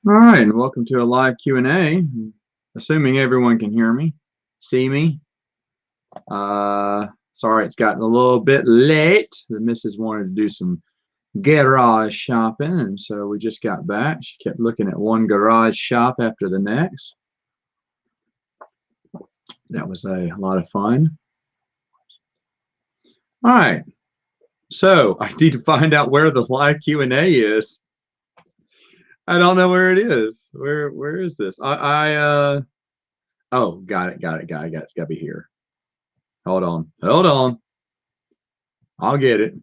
All right, and welcome to a live Q&A. Assuming everyone can hear me, see me. Sorry, it's gotten a little bit late. The missus wanted to do some garage shopping, and so we just got back. She kept looking at one garage shop after the next. That was a lot of fun. All right, so I need to find out where the live Q&A is. I don't know where it is. Where is this? Oh, got it. It's got to be here. Hold on. I'll get it.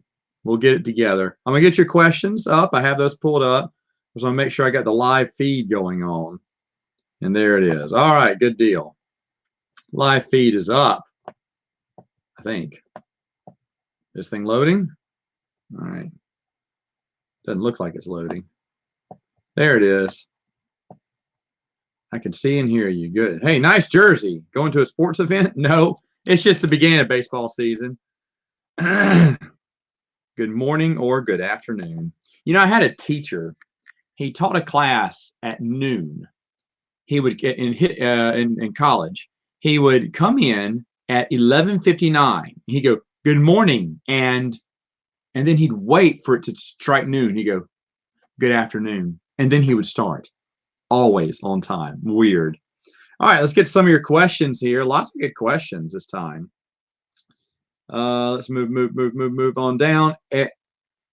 We'll get it together. I'm gonna get your questions up. I have those pulled up. I just want to make sure I got the live feed going on. And there it is. All right, good deal. Live feed is up, I think. This thing loading? All right. Doesn't look like it's loading. There it is. I can see and hear you. Good. Hey, nice jersey. Going to a sports event? No, it's just the beginning of baseball season. Good morning or good afternoon. You know, I had a teacher. He taught a class at noon. He would get in college. He would come in at 11:59. He'd go, "Good morning," and then he'd wait for it to strike noon. He'd go, "Good afternoon," and then he would start. Always on time. Weird. All right, let's get some of your questions here. Lots of good questions this time. Let's move on down.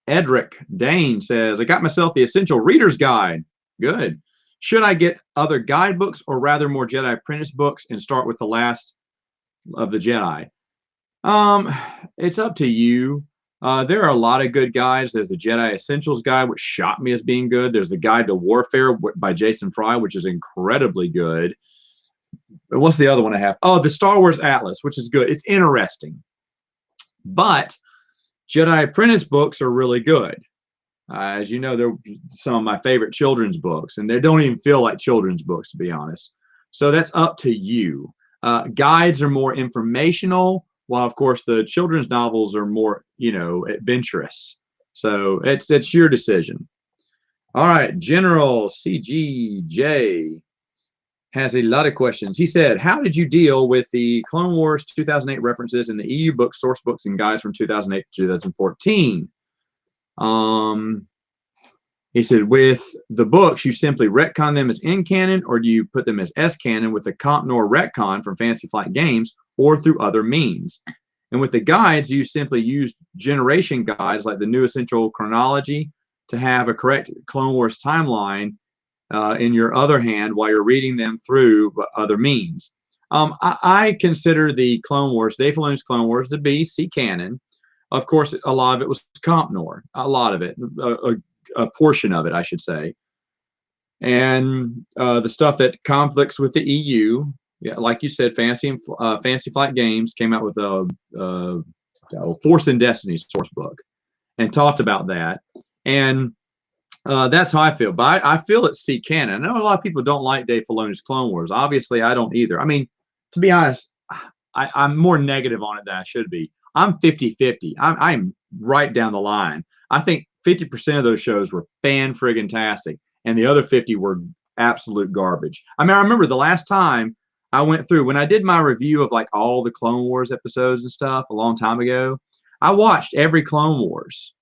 Edric Dane says, I got myself the Essential Reader's Guide. Good. Should I get other guidebooks or rather more Jedi Apprentice books and start with the last of the Jedi? It's up to you. There are a lot of good guides. There's the Jedi Essentials Guide, which shocked me as being good. There's the Guide to Warfare by Jason Fry, which is incredibly good. What's the other one I have? Oh, the Star Wars Atlas, which is good. It's interesting. But Jedi Apprentice books are really good. As you know, they're some of my favorite children's books, and they don't even feel like children's books, to be honest. So that's up to you. Guides are more informational, while of course the children's novels are more, adventurous. So it's your decision. All right, General CGJ has a lot of questions. He said, how did you deal with the Clone Wars 2008 references in the EU books, source books, and guides from 2008 to 2014? He said, with the books, you simply retcon them as in canon, or do you put them as S canon with a comp nor retcon from Fantasy Flight Games, or through other means? And with the guides, you simply use generation guides like the New Essential Chronology to have a correct Clone Wars timeline in your other hand while you're reading them through other means. I consider the Clone Wars, Dave Filoni's Clone Wars, to be C canon. Of course, a lot of it was comp nor, a lot of it, a portion of it, I should say. And the stuff that conflicts with the EU, yeah, like you said, Fantasy Flight Games came out with a Force and Destiny source book and talked about that. And that's how I feel. But I feel it's C canon. I know a lot of people don't like Dave Filoni's Clone Wars. Obviously, I don't either. I mean, to be honest, I'm more negative on it than I should be. I'm 50-50. I'm right down the line. I think 50% of those shows were fan-friggin-tastic, and the other 50 were absolute garbage. I mean, I remember the last time I went through, when I did my review of like all the Clone Wars episodes and stuff a long time ago, I watched every Clone Wars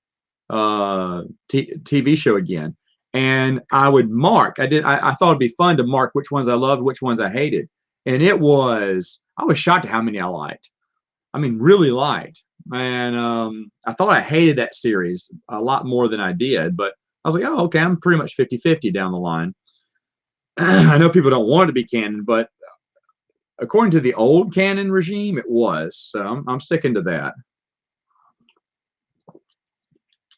TV show again, and I would mark. I thought it'd be fun to mark which ones I loved, which ones I hated, and I was shocked at how many I liked. I mean, really liked. And I thought I hated that series a lot more than I did, but I was like, oh, okay, I'm pretty much 50-50 down the line. I know people don't want it to be canon, but according to the old canon regime, it was. So I'm sticking to that.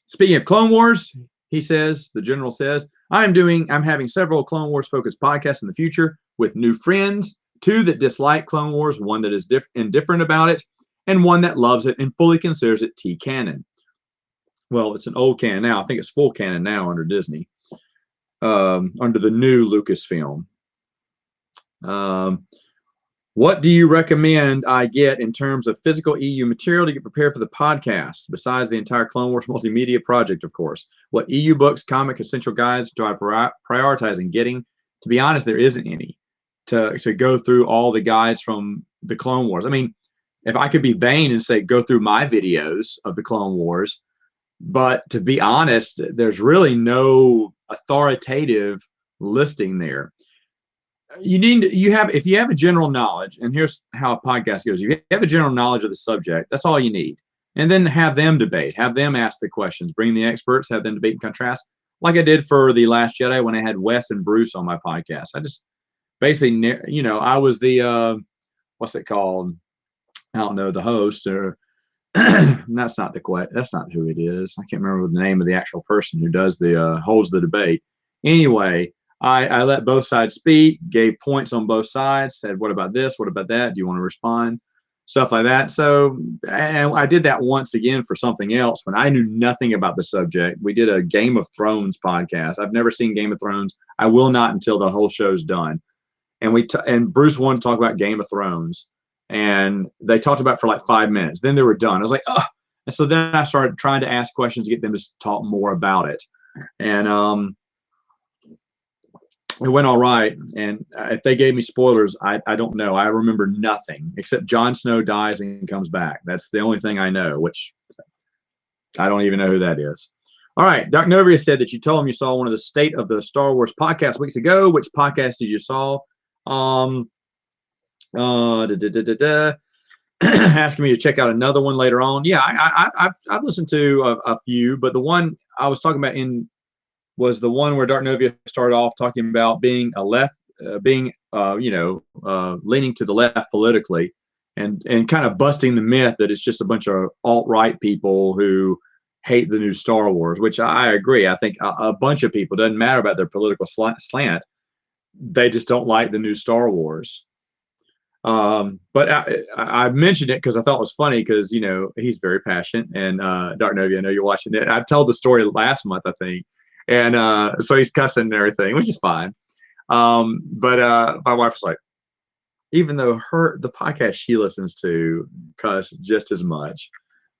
Speaking of Clone Wars, he says, the general says, I'm having several Clone Wars focused podcasts in the future with new friends, 2 that dislike Clone Wars, 1 that is indifferent about it, and 1 that loves it and fully considers it T canon. Well, it's an old canon now. I think it's full canon now under Disney, under the new Lucasfilm. What do you recommend I get in terms of physical EU material to get prepared for the podcast, besides the entire Clone Wars multimedia project, of course? What EU books, comic, essential guides do I prioritize in getting? To be honest, there isn't any to go through all the guides from the Clone Wars. I mean, if I could be vain and say go through my videos of the Clone Wars, but to be honest, there's really no authoritative listing there. If you have a general knowledge, and here's how a podcast goes: if you have a general knowledge of the subject, that's all you need. And then have them debate, have them ask the questions, bring the experts, have them debate and contrast, like I did for The Last Jedi when I had Wes and Bruce on my podcast. I just basically, I was the what's it called? I don't know, the host, or that's not who it is. I can't remember the name of the actual person who does the holds the debate. Anyway, I let both sides speak, gave points on both sides, said, what about this? What about that? Do you want to respond? Stuff like that. So, and I did that once again for something else when I knew nothing about the subject. We did a Game of Thrones podcast. I've never seen Game of Thrones. I will not until the whole show's done. And Bruce wanted to talk about Game of Thrones, and they talked about it for like 5 minutes. Then they were done. I was like, oh. And so then I started trying to ask questions to get them to talk more about it. And it went all right. And if they gave me spoilers, I don't know. I remember nothing except Jon Snow dies and comes back. That's the only thing I know, which I don't even know who that is. All right. Dark Novia said that you told him you saw one of the State of the Star Wars podcast weeks ago. Which podcast did you saw? Asking me to check out another one later on. Yeah, I've listened to a few, but the one I was talking about was the one where Dark Novia started off talking about being a left, leaning to the left politically, and kind of busting the myth that it's just a bunch of alt-right people who hate the new Star Wars, which I agree. I think a bunch of people, doesn't matter about their political slant, they just don't like the new Star Wars. But I mentioned it because I thought it was funny because, he's very passionate, and Dark Novia, I know you're watching it. I told the story last month, I think. And so he's cussing and everything, which is fine. But my wife was like, even though the podcast she listens to cuss just as much.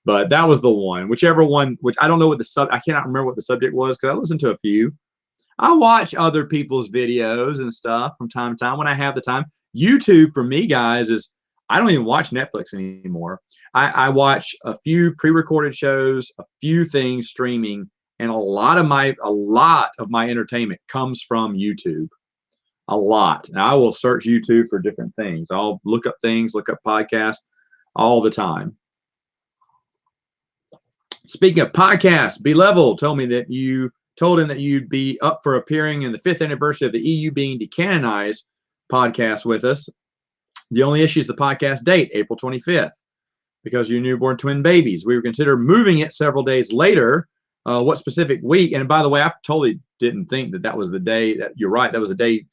But that was the one, whichever one, which I don't know what I cannot remember what the subject was because I listened to a few. I watch other people's videos and stuff from time to time when I have the time. YouTube for me, guys, is I don't even watch Netflix anymore. I watch a few pre-recorded shows, a few things streaming, and a lot of my entertainment comes from YouTube. A lot. And I will search YouTube for different things. I'll look up things, look up podcasts all the time. Speaking of podcasts, B-Level told me that you told him that you'd be up for appearing in the 5th anniversary of the EU being decanonized podcast with us. The only issue is the podcast date, April 25th, because your newborn twin babies. We were considering moving it several days later. What specific week? And by the way, I totally didn't think that was the day that you're right. That was the day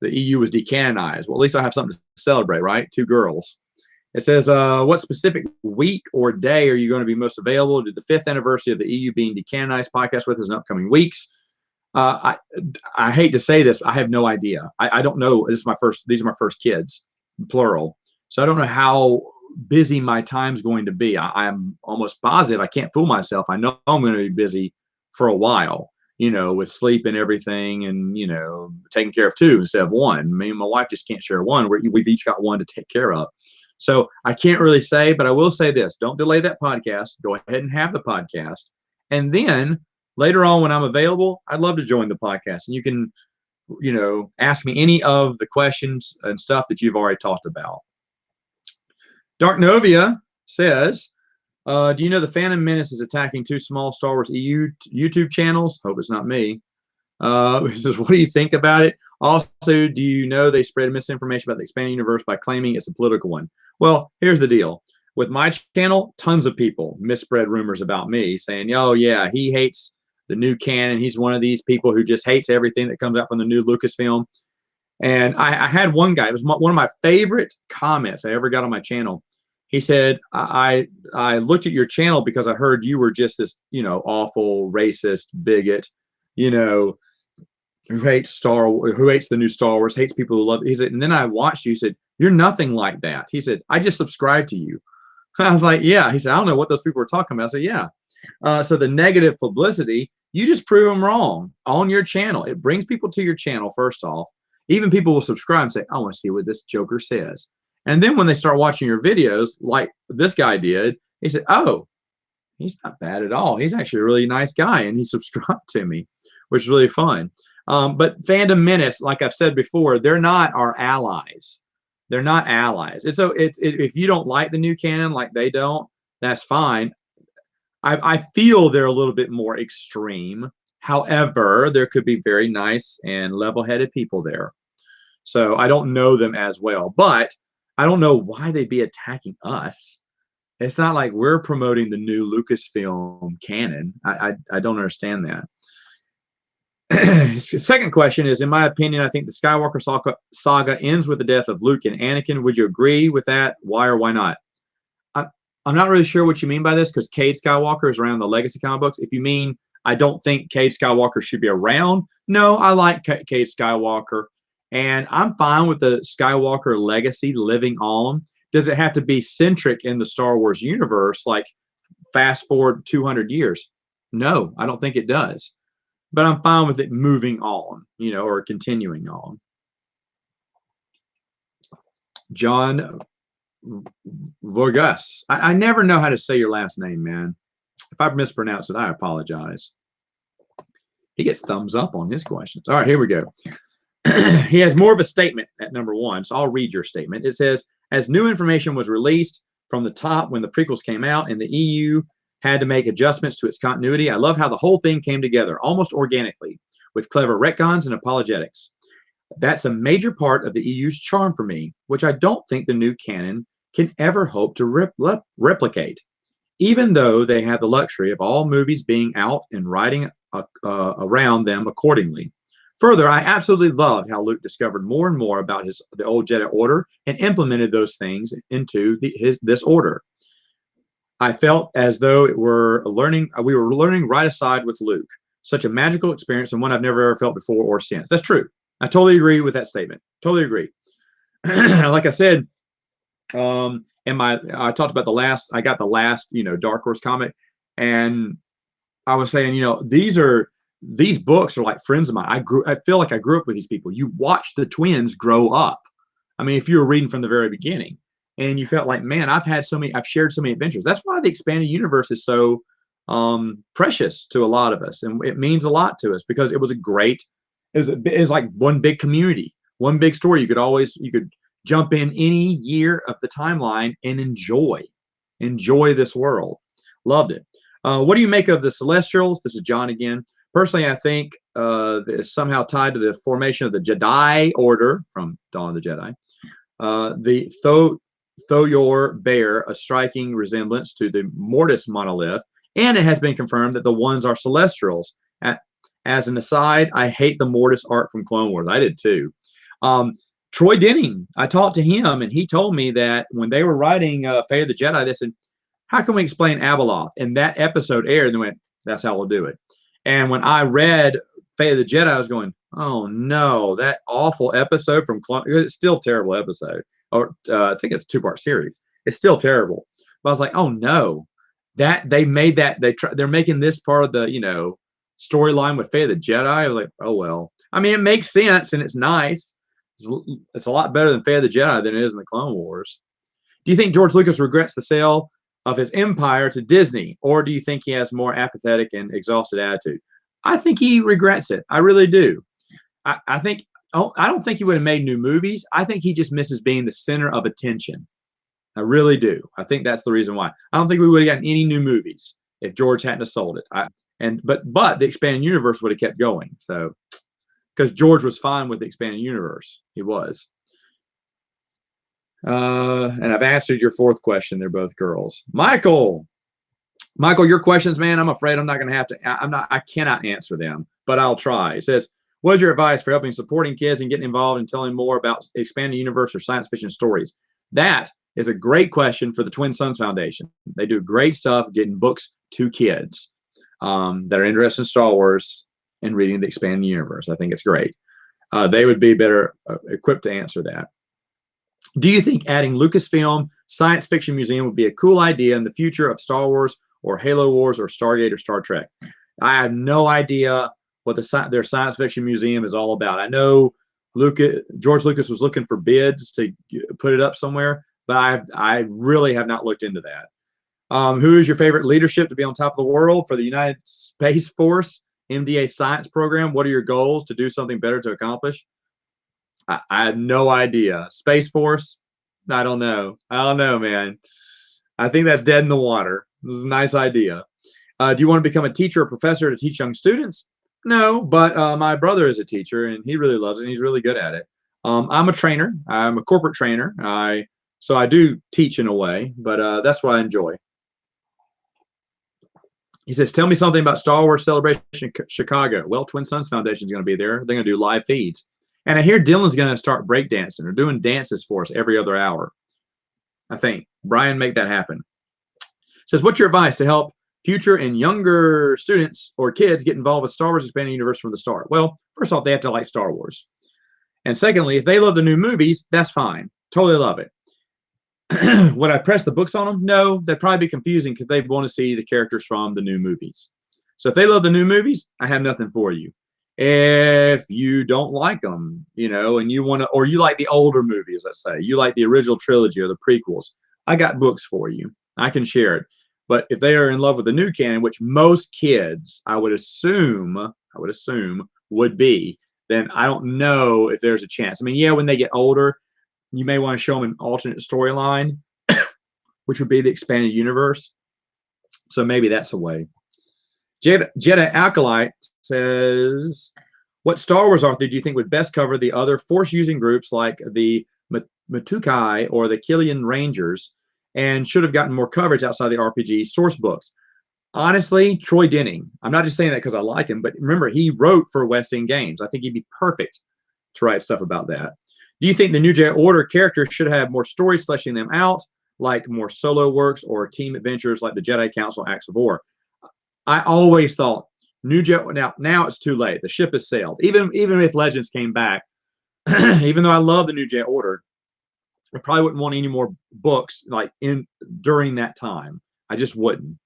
the EU was decanonized. Well, at least I have something to celebrate, right? 2 girls. It says, what specific week or day are you going to be most available to the 5th anniversary of the EU being decanonized podcast with us in upcoming weeks? I hate to say this. I have no idea. I don't know. These are my first kids, plural. So I don't know how busy my time's going to be. I'm almost positive. I can't fool myself. I know I'm going to be busy for a while, with sleep and everything, and, taking care of 2 instead of 1. Me and my wife just can't share 1. We've each got 1 to take care of. So I can't really say, but I will say this: don't delay that podcast. Go ahead and have the podcast. And then later on when I'm available, I'd love to join the podcast. And you can, ask me any of the questions and stuff that you've already talked about. Dark Novia says, do you know the Phantom Menace is attacking 2 small Star Wars EU YouTube channels? Hope it's not me. He says, what do you think about it? Also, do you know they spread misinformation about the expanding universe by claiming it's a political one? Well, here's the deal. With my channel, tons of people misspread rumors about me saying, oh, yeah, he hates the new canon. He's one of these people who just hates everything that comes out from the new Lucasfilm. And I had one guy, it was one of my favorite comments I ever got on my channel. He said, I looked at your channel because I heard you were just this, awful, racist, bigot, who hates the new Star Wars, hates people who love it. He said, and then I watched you. He said, You're nothing like that. He said, I just subscribed to you. I was like, yeah. He said, I don't know what those people were talking about. I said, yeah. So the negative publicity, you just prove them wrong on your channel. It brings people to your channel, first off. Even people will subscribe and say, I want to see what this joker says. And then when they start watching your videos, like this guy did, he said, oh, he's not bad at all. He's actually a really nice guy. And he subscribed to me, which is really fun. But Fandom Menace, like I've said before, they're not our allies. They're not allies. And so if you don't like the new canon like they don't, that's fine. I feel they're a little bit more extreme. However, there could be very nice and level-headed people there. So I don't know them as well, but I don't know why they'd be attacking us. It's not like we're promoting the new Lucasfilm canon. I don't understand that. Second question is, in my opinion, I think the Skywalker saga ends with the death of Luke and Anakin. Would you agree with that? Why or why not? I'm not really sure what you mean by this, because Cade Skywalker is around the Legacy comic books. If you mean I don't think Cade Skywalker should be around, no, I like Cade Skywalker, and I'm fine with the Skywalker legacy living on. Does it have to be centric in the Star Wars universe, like fast forward 200 years? No, I don't think it does. But I'm fine with it moving on, you know, or continuing on. John Vorgas. I never know how to say your last name, man. If I mispronounce it, I apologize. He gets thumbs up on his questions. All right, here we go. He has more of a statement at number 1, so I'll read your statement. It says, as new information was released from the top when the prequels came out and the EU had to make adjustments to its continuity, I love how the whole thing came together almost organically with clever retcons and apologetics. That's a major part of the EU's charm for me, which I don't think the new canon can ever hope to replicate, even though they have the luxury of all movies being out and writing around them accordingly. Further, I absolutely loved how Luke discovered more and more about the old Jedi Order and implemented those things into this order. I felt as though we were learning right aside with Luke. Such a magical experience and one I've never ever felt before or since. That's true. I totally agree with that statement. Totally agree. Like I said, I talked about I got the last, Dark Horse comic, and I was saying, these books are like friends of mine. I feel like I grew up with these people. You watch the twins grow up. I mean, if you were reading from the very beginning, and you felt like, man, I've shared so many adventures. That's why the expanded universe is so precious to a lot of us, and it means a lot to us because it was like one big community, one big story. You could jump in any year of the timeline and enjoy this world. Loved it. What do you make of the Celestials? This is John again. Personally, I think it's somehow tied to the formation of the Jedi Order from Dawn of the Jedi. The Thoyor bear a striking resemblance to the Mortis monolith, and it has been confirmed that the ones are Celestials. As an aside, I hate the Mortis art from Clone Wars. I did too. Troy Denning, I talked to him, and he told me that when they were writing Fate of the Jedi, they said, how can we explain Abeloth? And that episode aired, and they went, that's how we'll do it. And when I read Fate of the Jedi, I was going, oh no, that awful episode from Clone, it's still a terrible episode. Or I think it's a 2-part series. It's still terrible. But I was like, oh no, that they made that, they're making this part of the, storyline with Fate of the Jedi. I was like, oh well. I mean, it makes sense and it's nice. It's a lot better than Fate of the Jedi than it is in the Clone Wars. Do you think George Lucas regrets the sale of his empire to Disney, or do you think he has more apathetic and exhausted attitude? I think he regrets it. I really do. I don't think he would have made new movies. I think he just misses being the center of attention. I really do. I think that's the reason why. I don't think we would have gotten any new movies if George hadn't have sold it. But the expanded universe would have kept going. So, because George was fine with the expanded universe, he was. And I've answered your 4th question. They're both girls. Michael, your questions, man, I'm afraid I'm not going to have to. I cannot answer them, but I'll try. It says, what is your advice for helping supporting kids and getting involved and telling more about expanded universe or science fiction stories? That is a great question for the Twin Suns Foundation. They do great stuff getting books to kids that are interested in Star Wars and reading the expanded universe. I think it's great. They would be better equipped to answer that. Do you think adding Lucasfilm Science Fiction Museum would be a cool idea in the future of Star Wars or Halo Wars or Stargate or Star Trek? I have no idea what their science fiction museum is all about. I know George Lucas was looking for bids to put it up somewhere, but I really have not looked into that. Who is your favorite leadership to be on top of the world for the United Space Force MDA science program? What are your goals to do something better to accomplish? I have no idea. Space Force? I don't know. I don't know, man. I think that's dead in the water. This is a nice idea. Do you want to become a teacher or professor to teach young students? No, but my brother is a teacher and he really loves it and he's really good at it. I'm a trainer. I'm a corporate trainer. So I do teach in a way, but that's what I enjoy. He says, tell me something about Star Wars Celebration Chicago. Well, Twin Suns Foundation is going to be there. They're going to do live feeds. And I hear Dylan's going to start breakdancing. They're doing dances for us every other hour. I think. Brian, make that happen. Says, what's your advice to help future and younger students or kids get involved with Star Wars Expanded Universe from the start? Well, first off, they have to like Star Wars. And secondly, if they love the new movies, that's fine. Totally love it. Would I press the books on them? No, that'd probably be confusing because they want to see the characters from the new movies. So if they love the new movies, I have nothing for you. If you don't like them, you know, and you want to, or you like the older movies, let's say, you like the original trilogy or the prequels, I got books for you. I can share it. But if they are in love with the new canon, which most kids, I would assume would be, then I don't know if there's a chance. I mean, yeah, when they get older, you may want to show them an alternate storyline, which would be the expanded universe. So maybe that's a way. Jedi Acolyte says, what Star Wars author do you think would best cover the other Force-using groups like the Matukai or the Killian Rangers and should have gotten more coverage outside the RPG source books? Honestly, Troy Denning. I'm not just saying that because I like him, but remember, he wrote for West End Games. I think he'd be perfect to write stuff about that. Do you think the New Jedi Order characters should have more stories fleshing them out, like more solo works or team adventures like the Jedi Council Acts of War? I always thought New Jedi. Now it's too late. The ship has sailed. Even if Legends came back, even though I love the New Jedi Order, I probably wouldn't want any more books like during that time. I just wouldn't.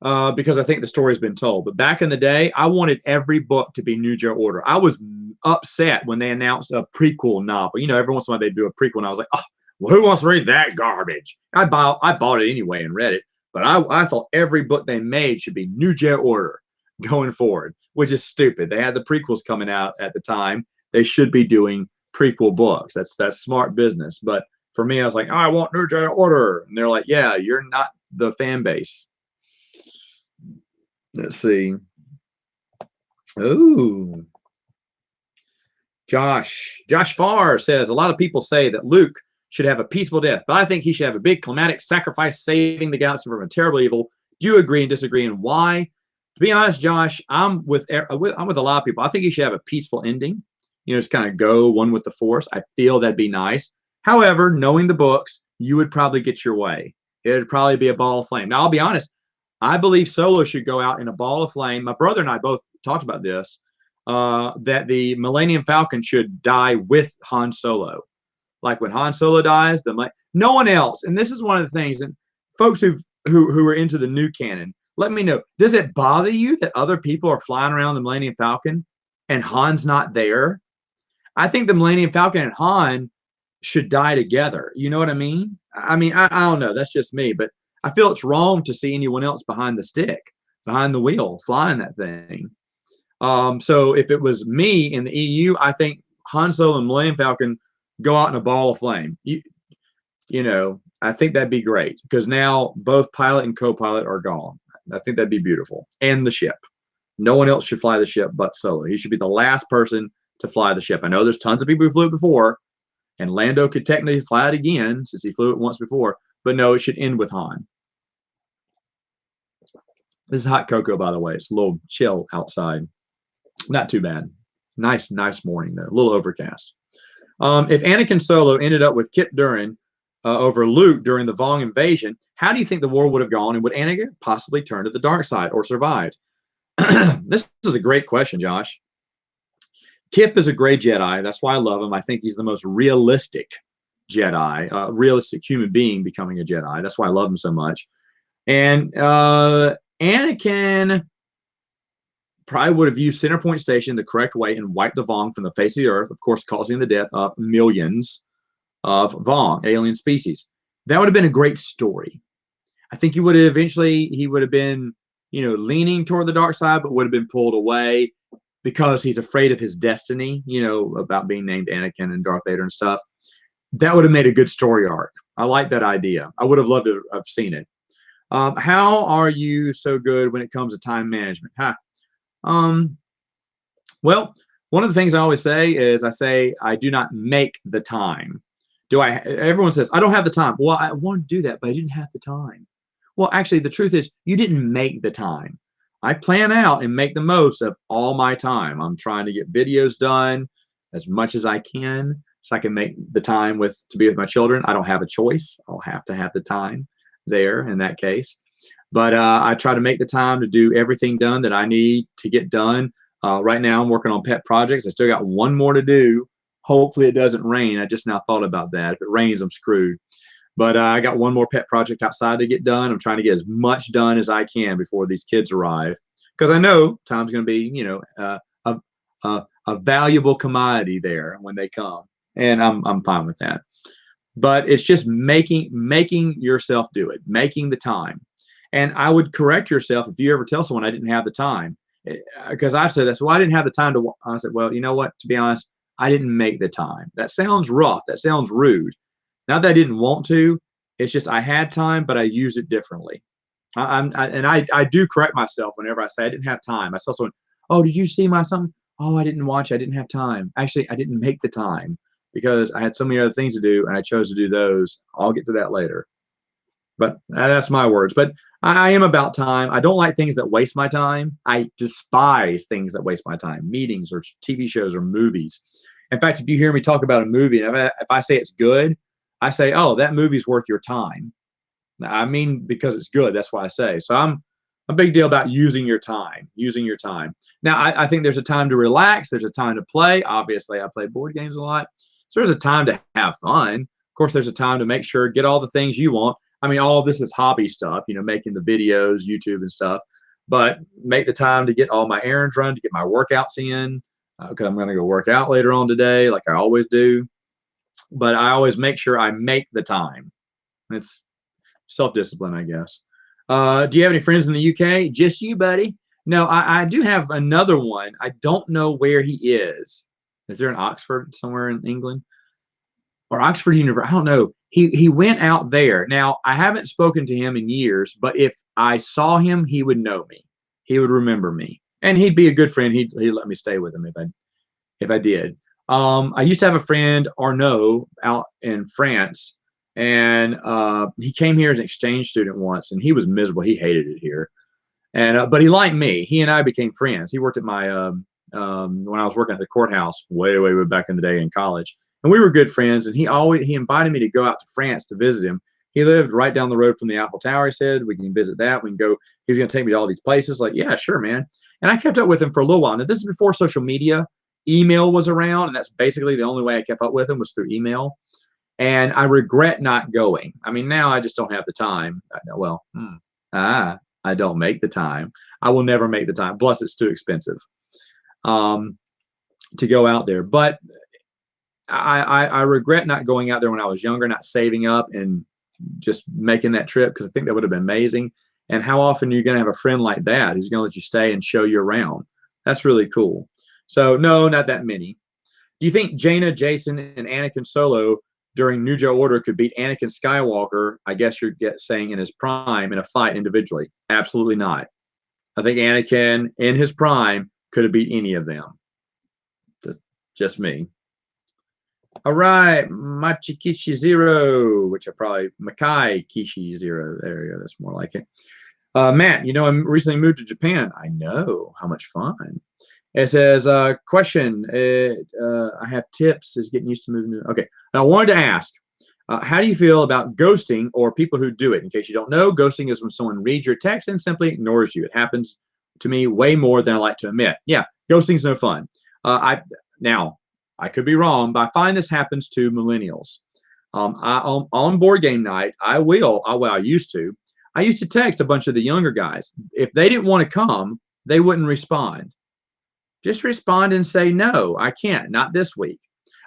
Because I think the story's been told. But back in the day, I wanted every book to be New Jedi Order. I was upset when they announced a prequel novel. You know, every once in a while they do a prequel, and I was like, oh, well, who wants to read that garbage? I bought it anyway and read it. But I thought every book they made should be New Jedi Order going forward, which is stupid. They had the prequels coming out at the time. They should be doing prequel books. That's smart business. But for me, I was like, oh, I want New Jedi Order. And they're like, yeah, you're not the fan base. Let's see. Oh, Josh Farr says, a lot of people say that Luke should have a peaceful death, but I think he should have a big climatic sacrifice saving the galaxy from a terrible evil. Do you agree and disagree, and why? To be honest, Josh, I'm with a lot of people. I think he should have a peaceful ending. You know, just kind of go one with the Force. I feel that'd be nice. However, knowing the books, you would probably get your way. It would probably be a ball of flame. Now, I'll be honest. I believe Solo should go out in a ball of flame. My brother and I both talked about this, that the Millennium Falcon should die with Han Solo. Like when Han Solo dies, no one else. And this is one of the things, and folks who are into the new canon, let me know. Does it bother you that other people are flying around the Millennium Falcon and Han's not there? I think the Millennium Falcon and Han should die together. You know what I mean? I don't know. That's just me, but I feel it's wrong to see anyone else behind the stick, behind the wheel, flying that thing. So if it was me in the EU, I think Han Solo and Millennium Falcon go out in a ball of flame. You know, I think that'd be great because now both pilot and co-pilot are gone. I think that'd be beautiful. And the ship. No one else should fly the ship but Solo. He should be the last person to fly the ship. I know there's tons of people who flew it before, and Lando could technically fly it again since he flew it once before. But no, it should end with Han. This is hot cocoa, by the way. It's a little chill outside. Not too bad. Nice morning, though. A little overcast. If Anakin Solo ended up with Kit Durin over Luke during the Vong invasion, how do you think the war would have gone, and would Anakin possibly turn to the dark side or survive? This is a great question, Josh. Kip is a great Jedi. That's why I love him. I think he's the most realistic Jedi, a realistic human being becoming a Jedi. That's why I love him so much. And Anakin probably would have used Centerpoint Station the correct way and wiped the Vong from the face of the earth, of course, causing the death of millions of Vong, alien species. That would have been a great story. I think he would have been, leaning toward the dark side, but would have been pulled away because he's afraid of his destiny, about being named Anakin and Darth Vader and stuff. That would have made a good story arc. I like that idea. I would have loved to have seen it. How are you so good when it comes to time management? Well, one of the things I always say is I do not make the time. Everyone says, I don't have the time. Well, I want to do that, but I didn't have the time. Well, actually, the truth is you didn't make the time. I plan out and make the most of all my time. I'm trying to get videos done as much as I can so I can make the time to be with my children. I don't have a choice. I'll have to have the time there in that case. But I try to make the time to do everything done that I need to get done. Right now, I'm working on pet projects. I still got one more to do. Hopefully, it doesn't rain. I just now thought about that. If it rains, I'm screwed. But I got one more pet project outside to get done. I'm trying to get as much done as I can before these kids arrive, because I know time's going to be, a valuable commodity there when they come, and I'm fine with that. But it's just making yourself do it, making the time. And I would correct yourself if you ever tell someone I didn't have the time, because I've said that. So I didn't have the time to. I said, well, you know what? To be honest, I didn't make the time. That sounds rough. That sounds rude. Not that I didn't want to. It's just I had time, but I used it differently. I do correct myself whenever I say I didn't have time. I saw someone, oh, did you see my something? Oh, I didn't watch. I didn't have time. Actually, I didn't make the time because I had so many other things to do, and I chose to do those. I'll get to that later. But that's my words. But I am about time. I don't like things that waste my time. I despise things that waste my time, meetings or TV shows or movies. In fact, if you hear me talk about a movie, and if I say it's good, I say, oh, that movie's worth your time. I mean, because it's good. That's why I say. So I'm a big deal about using your time. Now, I think there's a time to relax. There's a time to play. Obviously, I play board games a lot. So there's a time to have fun. Of course, there's a time to make sure, get all the things you want. I mean, all of this is hobby stuff, making the videos, YouTube and stuff. But make the time to get all my errands run, to get my workouts in, because I'm going to go work out later on today, like I always do. But I always make sure I make the time. It's self-discipline, I guess. Do you have any friends in the UK? Just you, buddy? No, I do have another one. I don't know where he is. Is there an Oxford somewhere in England? Or Oxford University? I don't know. He went out there. Now, I haven't spoken to him in years, but if I saw him, he would know me. He would remember me. And he'd be a good friend. He'd let me stay with him if I did. I used to have a friend, Arnaud, out in France, and he came here as an exchange student once, and he was miserable. He hated it here, and but he liked me. He and I became friends. He worked at my when I was working at the courthouse way back in the day in college, and we were good friends. And he invited me to go out to France to visit him. He lived right down the road from the Eiffel Tower. He said we can visit that. We can go. He was going to take me to all these places. Like, yeah, sure, man. And I kept up with him for a little while. Now, this is before social media. Email was around, and that's basically the only way I kept up with him was through email. And I regret not going. I mean, now I just don't have the time. I don't make the time. I will never make the time. Plus, it's too expensive to go out there. But I regret not going out there when I was younger, not saving up and just making that trip, because I think that would have been amazing. And how often are you going to have a friend like that who's going to let you stay and show you around? That's really cool. So no, not that many. Do you think Jaina, Jason, and Anakin Solo during New Jedi Order could beat Anakin Skywalker, I guess you're saying in his prime, in a fight individually? Absolutely not. I think Anakin in his prime could have beat any of them. Just me. All right, Machi Kishi Zero, which I probably Makai Kishi Zero. There you go. That's more like it. Matt, I recently moved to Japan. I know. How much fun. It says, question, I have tips, is getting used to moving to, okay. Now I wanted to ask, how do you feel about ghosting or people who do it? In case you don't know, ghosting is when someone reads your text and simply ignores you. It happens to me way more than I like to admit. Yeah, ghosting's no fun. Now, I could be wrong, but I find this happens to millennials. On board game night, I used to. I used to text a bunch of the younger guys. If they didn't want to come, they wouldn't respond. Just respond and say, no, I can't, not this week.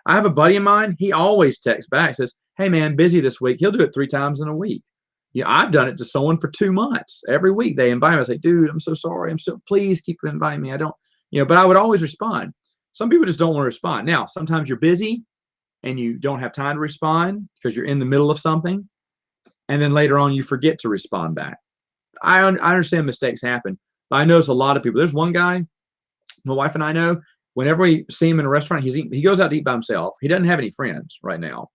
I have a buddy of mine, he always texts back, says, hey man, busy this week. He'll do it 3 times in a week. Yeah, I've done it to someone for 2 months. Every week they invite me. I say, dude, I'm so sorry. Please keep inviting me. I don't, but I would always respond. Some people just don't want to respond. Now, sometimes you're busy and you don't have time to respond because you're in the middle of something. And then later on, you forget to respond back. I understand mistakes happen. But I notice a lot of people. There's one guy, my wife and I know, whenever we see him in a restaurant, he goes out to eat by himself. He doesn't have any friends right now.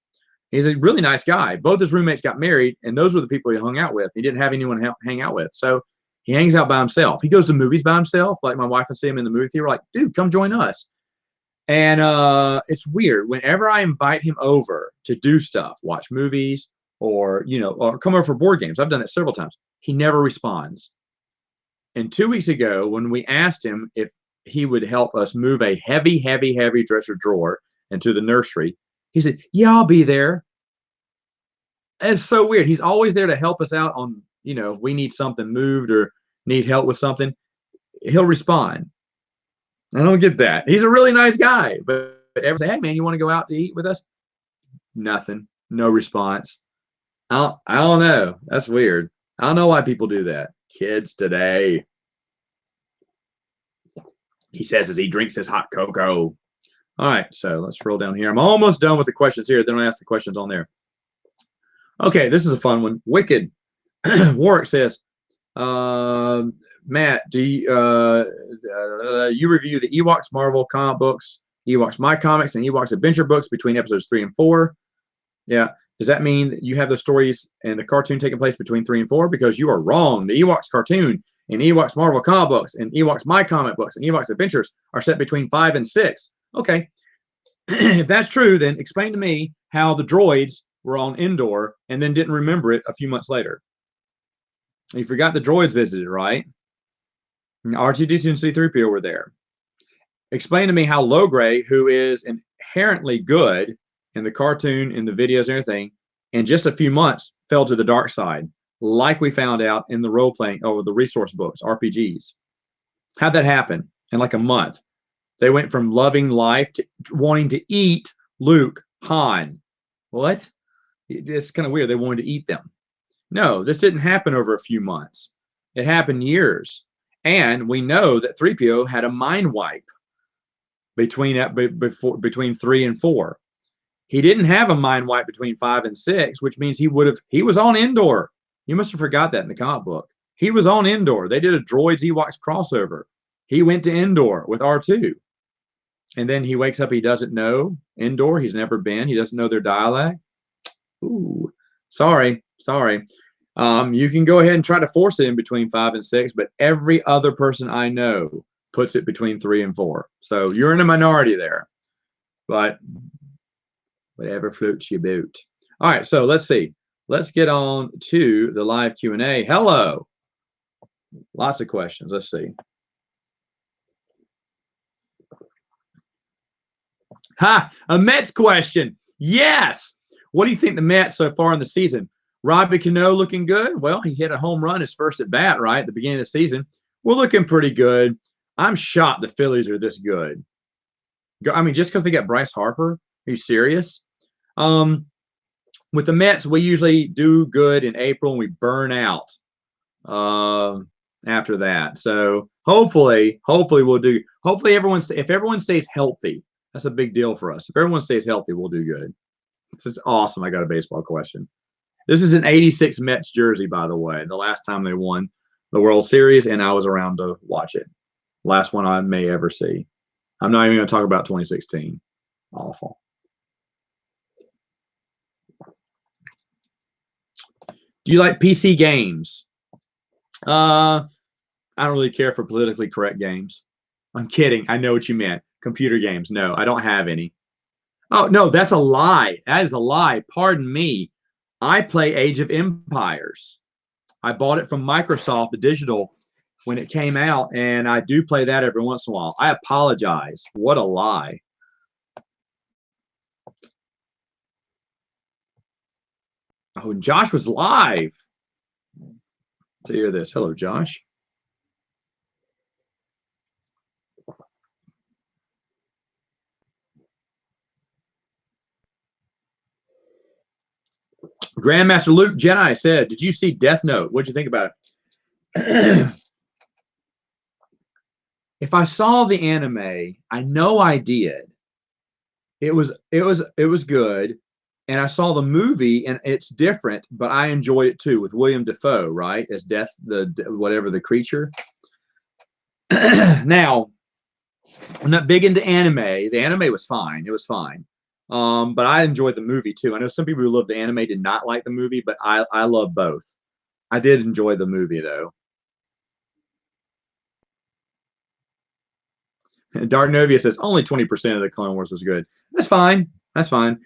He's a really nice guy. Both his roommates got married, and those were the people he hung out with. He didn't have anyone to hang out with. So he hangs out by himself. He goes to movies by himself. Like my wife and see him in the movie theater, like, dude, come join us. And it's weird. Whenever I invite him over to do stuff, watch movies, or come over for board games, I've done it several times, he never responds. And 2 weeks ago, when we asked him if he would help us move a heavy dresser drawer into the nursery, he said, yeah, I'll be there. It's so weird. He's always there to help us out on, if we need something moved or need help with something, he'll respond. I don't get that. He's a really nice guy, but ever say, hey man, you want to go out to eat with us? Nothing. No response. I don't know. That's weird. I don't know why people do that. Kids today. He says as he drinks his hot cocoa. All right, so let's roll down here. I'm almost done with the questions here. Then I'll ask the questions on there. Okay, this is a fun one. Wicked Warwick says, Matt, do you review the Ewoks Marvel comic books, Ewoks My Comics, and Ewoks Adventure books between episodes 3 and 4? Yeah. Does that mean that you have the stories and the cartoon taking place between 3 and 4? Because you are wrong. The Ewoks cartoon and Ewoks Marvel comic books and Ewoks My Comic books and Ewoks Adventures are set between 5 and 6. Okay. If that's true, then explain to me how the droids were on Endor and then didn't remember it a few months later. You forgot the droids visited, right? R2-D2 and C-3PO were there. Explain to me how Logray, who is inherently good in the cartoon, in the videos and everything, in just a few months fell to the dark side, like we found out in the role-playing, the resource books, RPGs. How'd that happen in like a month? They went from loving life to wanting to eat Luke, Han. What? It's kind of weird. They wanted to eat them. No, this didn't happen over a few months. It happened years. And we know that 3PO had a mind wipe between 3 and 4. He didn't have a mind wipe between 5 and 6, which means he was on Endor. You must have forgot that in the comic book. He was on Endor. They did a Droids Ewoks crossover. He went to Endor with R2. And then he wakes up, he doesn't know Endor. He's never been. He doesn't know their dialect. Ooh, sorry. You can go ahead and try to force it in between 5 and 6, but every other person I know puts it between 3 and 4. So you're in a minority there. But whatever floats your boat. All right, so let's see. Let's get on to the live Q&A. Hello. Lots of questions. Let's see. Ha! A Mets question. Yes. What do you think the Mets so far in the season? Robbie Cano looking good? Well, he hit a home run his first at bat, right, at the beginning of the season. We're looking pretty good. I'm shocked the Phillies are this good. I mean, just because they got Bryce Harper? Are you serious? With the Mets, we usually do good in April and we burn out after that. So hopefully we'll do. Hopefully if everyone stays healthy, that's a big deal for us. If everyone stays healthy, we'll do good. This is awesome. I got a baseball question. This is an '86 Mets jersey, by the way. The last time they won the World Series, and I was around to watch it. Last one I may ever see. I'm not even going to talk about 2016. Awful. Do you like PC games? I don't really care for politically correct games. I'm kidding. I know what you meant. Computer games. No, I don't have any. Oh, no, that's a lie. That is a lie. Pardon me. I play Age of Empires. I bought it from Microsoft, the digital, when it came out, and I do play that every once in a while. I apologize. What a lie. Oh, Josh was live to hear this. Hello, Josh. Grandmaster Luke Jedi said, "Did you see Death Note? What'd you think about it?" If I saw the anime, I know I did. It was good, and I saw the movie, and it's different, but I enjoyed it too with William Defoe, right, as Death, the whatever the creature. Now, I'm not big into anime. The anime was fine. It was fine. But I enjoyed the movie too. I know some people who love the anime did not like the movie, but I love both. I did enjoy the movie though. Dark Novia says only 20% of the Clone Wars was good. That's fine. That's fine.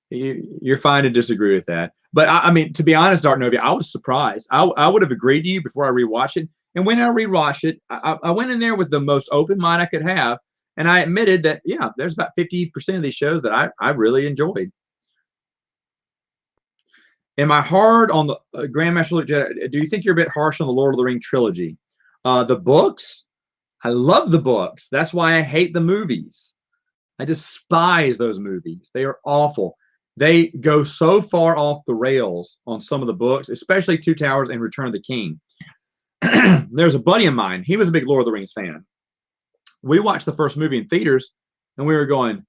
You're fine to disagree with that. But I mean, to be honest, Dark Novia, I was surprised. I would have agreed to you before I rewatched it. And when I rewatched it, I went in there with the most open mind I could have. And I admitted that, yeah, there's about 50% of these shows that I really enjoyed. Am I hard on the Grandmaster Jedi? Do you think you're a bit harsh on the Lord of the Ring trilogy? The books, I love the books. That's why I hate the movies. I despise those movies. They are awful. They go so far off the rails on some of the books, especially Two Towers and Return of the King. There's a buddy of mine. He was a big Lord of the Rings fan. We watched the first movie in theaters, and we were going,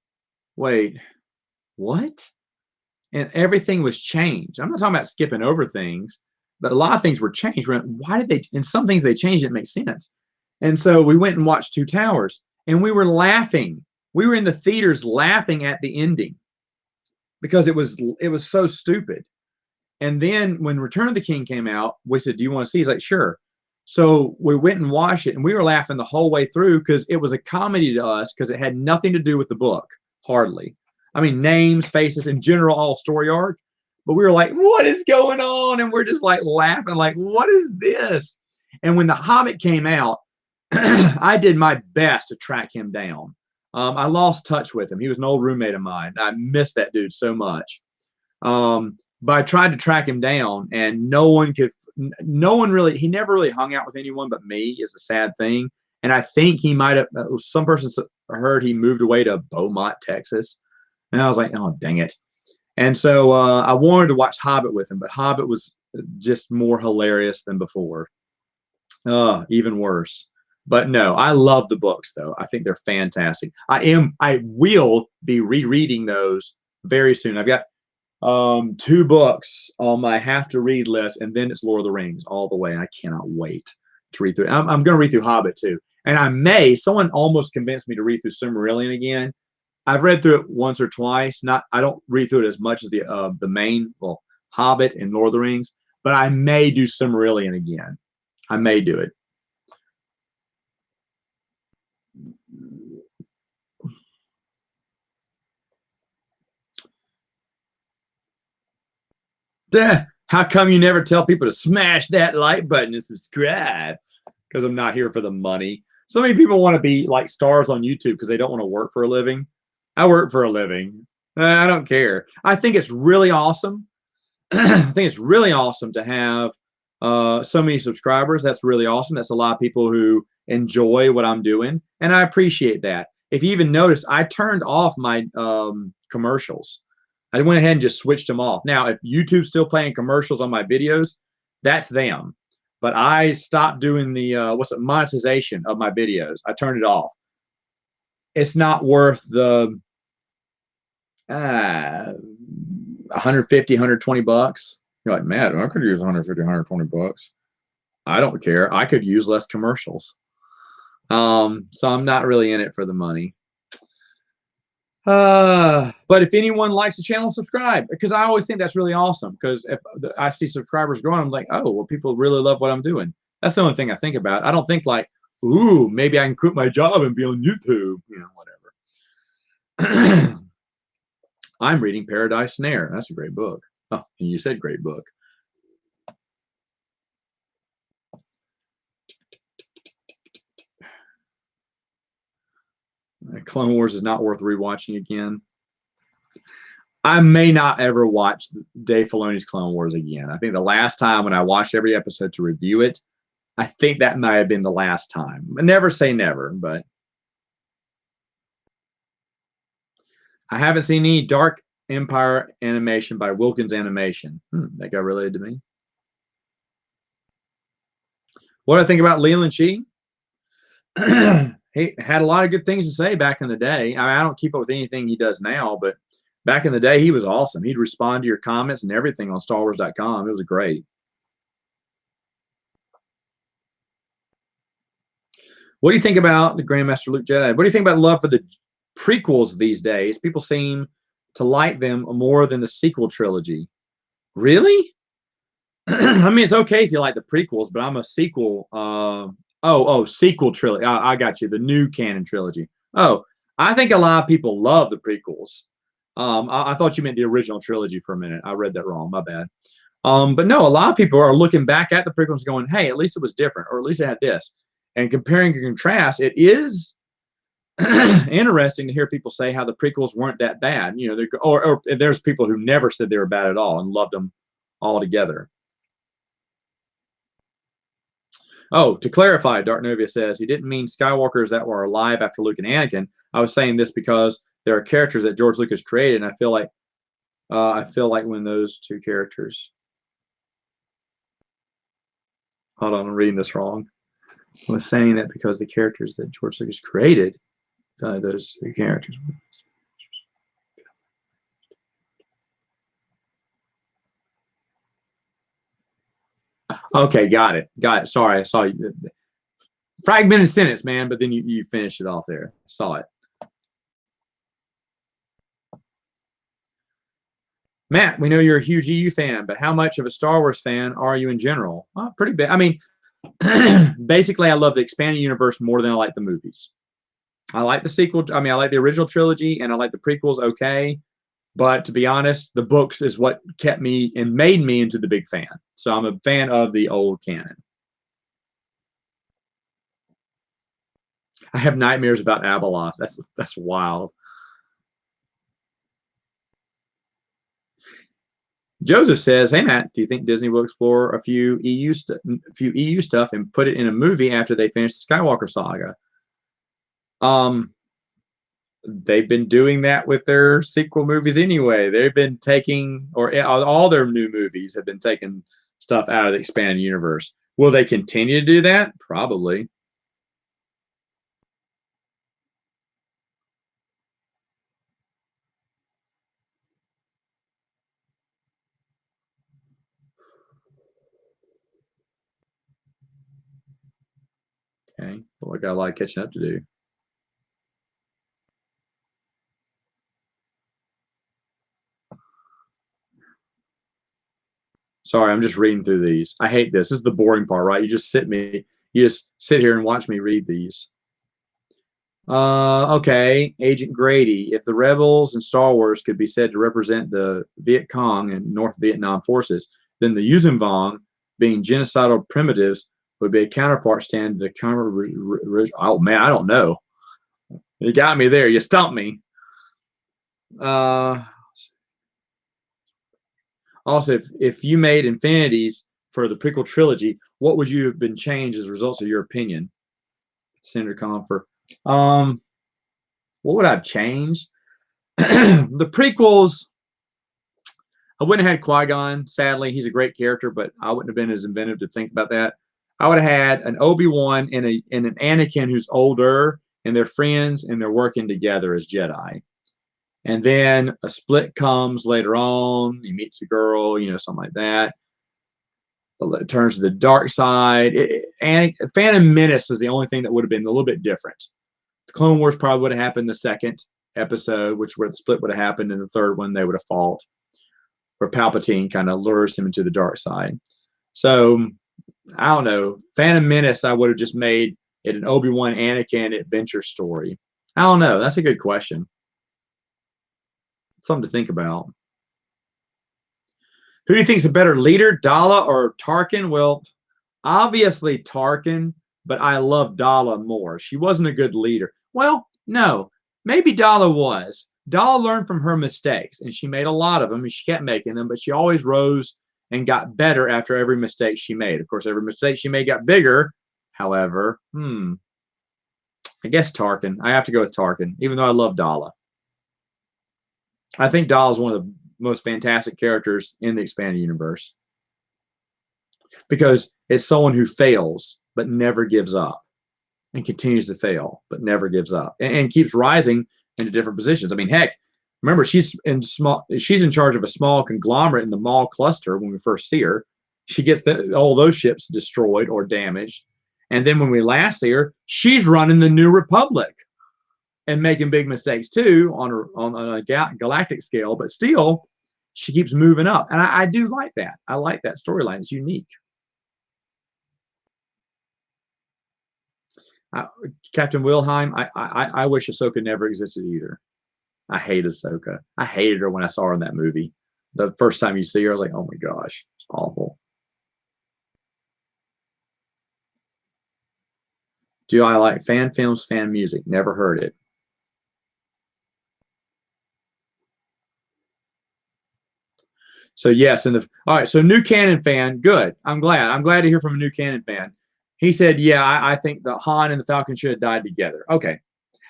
wait, what? And everything was changed. I'm not talking about skipping over things, but a lot of things were changed. Why did they? And some things they changed didn't make sense. And so we went and watched Two Towers, and we were laughing. We were in the theaters laughing at the ending because it was so stupid. And then when Return of the King came out, we said, "Do you want to see?" He's like, "Sure." So we went and watched it, and we were laughing the whole way through because it was a comedy to us because it had nothing to do with the book, hardly. I mean, names, faces, in general, all story arc. But we were like, "What is going on?" And we're just like laughing, like, "What is this?" And when The Hobbit came out, I did my best to track him down. I lost touch with him. He was an old roommate of mine. I missed that dude so much. But I tried to track him down, and no one could. No one really. He never really hung out with anyone but me. Is the sad thing. And I think he might have. Some person heard he moved away to Beaumont, Texas, and I was like, oh dang it. And so I wanted to watch Hobbit with him, but Hobbit was just more hilarious than before. Even worse. But no, I love the books though. I think they're fantastic. I will be rereading those very soon. I've got two books on my have to read list, and then it's Lord of the Rings all the way. I cannot wait to read through it. I'm going to read through Hobbit too. And someone almost convinced me to read through Silmarillion again. I've read through it once or twice. I don't read through it as much as the main, well, Hobbit and Lord of the Rings, but I may do Silmarillion again. I may do it. Duh. How come you never tell people to smash that like button and subscribe? Because I'm not here for the money. So many people want to be like stars on YouTube because they don't want to work for a living. I work for a living. I don't care. I think it's really awesome. I think it's really awesome to have so many subscribers. That's really awesome. That's a lot of people who enjoy what I'm doing, and I appreciate that. If you even notice, I turned off my commercials. I went ahead and just switched them off. Now, if YouTube's still playing commercials on my videos, that's them. But I stopped doing the monetization of my videos. I turned it off. It's not worth the 150, 120 bucks. You're like, man, I could use 150, 120 bucks. I don't care. I could use less commercials. So I'm not really in it for the money. But if anyone likes the channel, subscribe, because I always think that's really awesome. Because if I see subscribers growing, I'm like, oh, well, people really love what I'm doing. That's the only thing I think about. I don't think like, ooh, maybe I can quit my job and be on YouTube, whatever. I'm reading Paradise Snare. That's a great book. Oh, and you said great book. Clone Wars is not worth rewatching again. I may not ever watch Dave Filoni's Clone Wars again. I think the last time when I watched every episode to review it, I think that might have been the last time. Never say never, but I haven't seen any Dark Empire animation by Wilkins Animation. That got related to me. What do I think about Leland Chi? He had a lot of good things to say back in the day. I don't keep up with anything he does now, but back in the day, he was awesome. He'd respond to your comments and everything on StarWars.com. It was great. What do you think about the Grandmaster Luke Jedi? What do you think about love for the prequels these days? People seem to like them more than the sequel trilogy. Really? I mean, it's okay if you like the prequels, but I'm a sequel. Sequel trilogy. I got you. The new canon trilogy. Oh, I think a lot of people love the prequels. I thought you meant the original trilogy for a minute. I read that wrong. My bad. But no, a lot of people are looking back at the prequels going, hey, at least it was different, or at least it had this. And comparing and contrast, it is interesting to hear people say how the prequels weren't that bad. You know, or there's people who never said they were bad at all and loved them all together. Oh, to clarify, Dark Novia says he didn't mean Skywalkers that were alive after Luke and Anakin. I was saying this because there are characters that George Lucas created, and I feel like when those two characters. Hold on, I'm reading this wrong. I was saying that because the characters that George Lucas created, those two characters. Okay, got it. Sorry, I saw you. Fragmented sentence, man, but then you finished it off there. Saw it. Matt, we know you're a huge EU fan, but how much of a Star Wars fan are you in general? Pretty big. I mean, basically, I love the expanded universe more than I like the movies. I like the sequel. I mean, I like the original trilogy, and I like the prequels. Okay, but to be honest, the books is what kept me and made me into the big fan. So I'm a fan of the old canon. I have nightmares about Abeloth. That's wild. Joseph says, "Hey Matt, do you think Disney will explore a few EU stuff and put it in a movie after they finish the Skywalker saga?" They've been doing that with their sequel movies anyway. They've been taking, or all their new movies have been taking stuff out of the expanded universe. Will they continue to do that? Probably. Okay. Well, I got a lot of catching up to do. Sorry, I'm just reading through these. I hate this. This is the boring part, right? You just sit here and watch me read these. Okay, Agent Grady. If the rebels in Star Wars could be said to represent the Viet Cong and North Vietnam forces, then the Yuuzhan Vong, being genocidal primitives, would be a counterpart stand to the counter. Oh man, I don't know. You got me there. You stumped me. Uh, Also, if you made infinities for the prequel trilogy, what would you have been changed as a result of your opinion? Senator Comfer. Um, what would I have changed? The prequels, I wouldn't have had Qui-Gon. Sadly, he's a great character, but I wouldn't have been as inventive to think about that. I would have had an Obi-Wan and an Anakin who's older, and they're friends, and they're working together as Jedi. And then a split comes later on. He meets a girl, something like that. It turns to the dark side. And Phantom Menace is the only thing that would have been a little bit different. The Clone Wars probably would have happened the second episode, where the split would have happened, and the third one they would have fought, where Palpatine kind of lures him into the dark side. So I don't know. Phantom Menace, I would have just made it an Obi-Wan Anakin adventure story. I don't know. That's a good question. Something to think about. Who do you think is a better leader, Dala or Tarkin? Well, obviously Tarkin, but I love Dala more. She wasn't a good leader. Well, no, maybe Dala was, Dala learned from her mistakes, and she made a lot of them, and she kept making them, but she always rose and got better after every mistake she made. Of course, every mistake she made got bigger. However, I guess Tarkin. I have to go with Tarkin, even though I love Dala. I think Dala is one of the most fantastic characters in the expanded universe because it's someone who fails but never gives up and continues to fail but never gives up and keeps rising into different positions. I mean, heck, remember she's in charge of a small conglomerate in the Maul cluster when we first see her. She gets all those ships destroyed or damaged, and then when we last see her, she's running the New Republic and making big mistakes too on a galactic scale, but still she keeps moving up, and I do like that. I like that storyline. It's unique. Captain Wilhelm, I wish Ahsoka never existed either. I hate Ahsoka. I hated her when I saw her in that movie. The first time you see her, I was like, oh my gosh, it's awful. Do I like fan films, fan music? Never heard it. So yes, all right. So new canon fan, good. I'm glad. I'm glad to hear from a new canon fan. He said, yeah, I think the Han and the Falcon should have died together. Okay.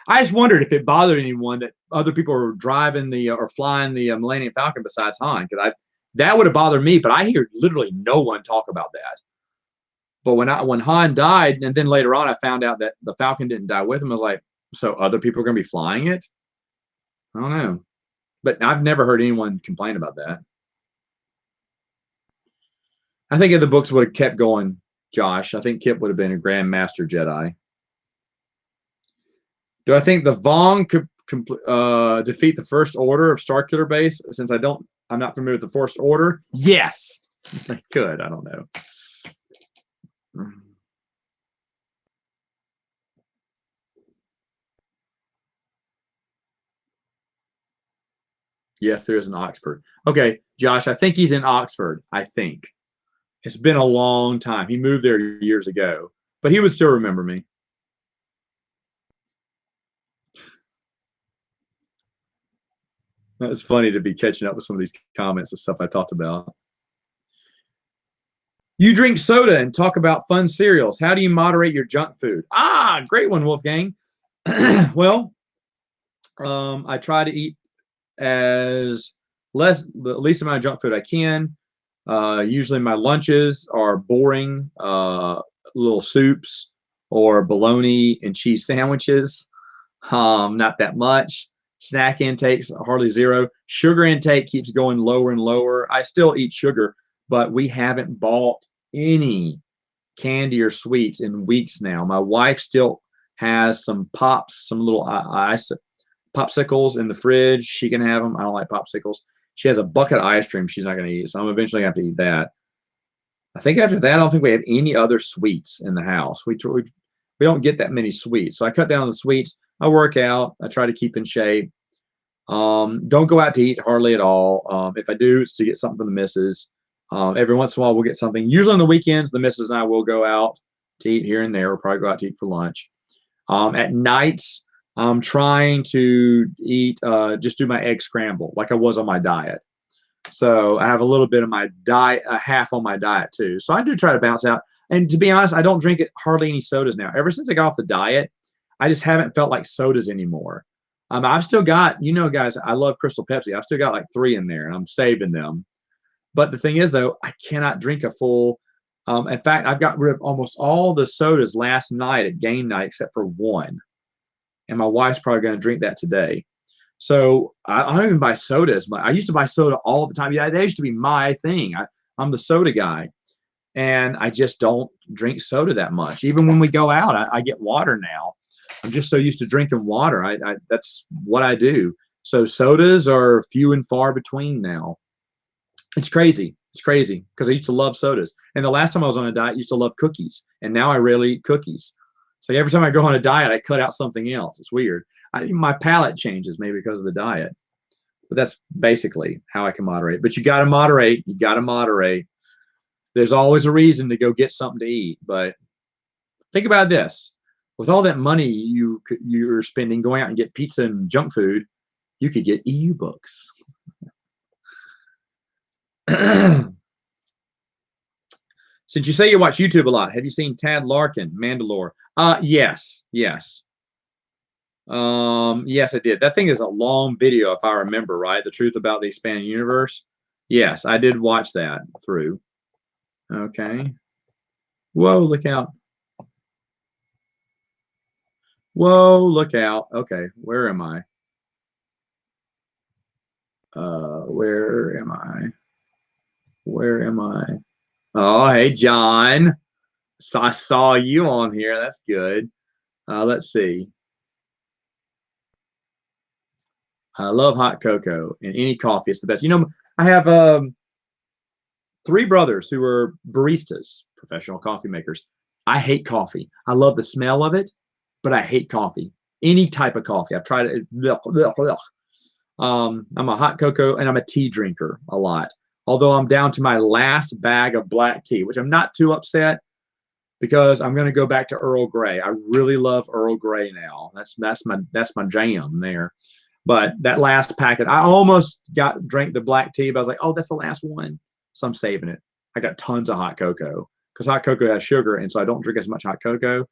I just wondered if it bothered anyone that other people were driving or flying the Millennium Falcon besides Han, because that would have bothered me. But I hear literally no one talk about that. But when Han died, and then later on I found out that the Falcon didn't die with him, I was like, so other people are going to be flying it? I don't know. But I've never heard anyone complain about that. I think if the books would have kept going, Josh, I think Kip would have been a Grand Master Jedi. Do I think the Vong could defeat the First Order of Starkiller Base? Since I'm not familiar with the First Order. Yes, they could. I don't know. Yes, there is in Oxford. Okay, Josh, I think he's in Oxford. I think. It's been a long time. He moved there years ago, but he would still remember me. It's funny to be catching up with some of these comments and stuff I talked about. You drink soda and talk about fun cereals. How do you moderate your junk food? Ah, great one, Wolfgang. Well, I try to eat the least amount of junk food I can. Usually my lunches are boring, little soups or bologna and cheese sandwiches. Not that much. Snack intakes hardly zero. Sugar intake keeps going lower and lower. I still eat sugar, but we haven't bought any candy or sweets in weeks now. My wife still has some pops, some little ice popsicles in the fridge. She can have them. I don't like popsicles. She has a bucket of ice cream she's not going to eat, so I'm eventually going to have to eat that. I think after that, I don't think we have any other sweets in the house. We don't get that many sweets, so I cut down on the sweets. I work out. I try to keep in shape. Don't go out to eat hardly at all. If I do, it's to get something for the missus. Every once in a while, we'll get something. Usually on the weekends, the missus and I will go out to eat here and there. We'll probably go out to eat for lunch. At nights, I'm trying to eat, just do my egg scramble like I was on my diet. So I have a little bit of my diet, half on my diet too. So I do try to balance out. And to be honest, I don't drink hardly any sodas now. Ever since I got off the diet, I just haven't felt like sodas anymore. I've still got, guys, I love Crystal Pepsi. I've still got like 3 in there and I'm saving them. But the thing is, though, I cannot drink a full. In fact, I've got rid of almost all the sodas last night at game night except for one. And my wife's probably going to drink that today. So I don't even buy sodas. I used to buy soda all the time. Yeah, that used to be my thing. I'm the soda guy. And I just don't drink soda that much. Even when we go out, I get water now. I'm just so used to drinking water. That's what I do. So sodas are few and far between now. It's crazy. It's crazy because I used to love sodas. And the last time I was on a diet, I used to love cookies. And now I rarely eat cookies. So every time I go on a diet, I cut out something else. It's weird. My palate changes maybe because of the diet. But that's basically how I can moderate. But you got to moderate. You got to moderate. There's always a reason to go get something to eat. But think about this. With all that money you're spending going out and get pizza and junk food, You could get EU books. Since you say you watch YouTube a lot, have you seen Tad Larkin, Mandalore? Yes, yes. Yes, I did. That thing is a long video, if I remember right. The Truth About the Expanding Universe. Yes, I did watch that through. Okay. Whoa, look out. Whoa, look out. Okay, where am I? Where am I? Where am I? Oh, hey, John. So I saw you on here. That's good. Let's see. I love hot cocoa and any coffee. It's the best. You know, I have 3 brothers who are baristas, professional coffee makers. I hate coffee. I love the smell of it, but I hate coffee. Any type of coffee. I've tried it. Blech, blech, blech. I'm a hot cocoa and I'm a tea drinker a lot. Although I'm down to my last bag of black tea, which I'm not too upset because I'm going to go back to Earl Grey. I really love Earl Grey now. That's my jam there. But that last packet, I almost drank the black tea, but I was like, oh, that's the last one. So I'm saving it. I got tons of hot cocoa because hot cocoa has sugar, and so I don't drink as much hot cocoa.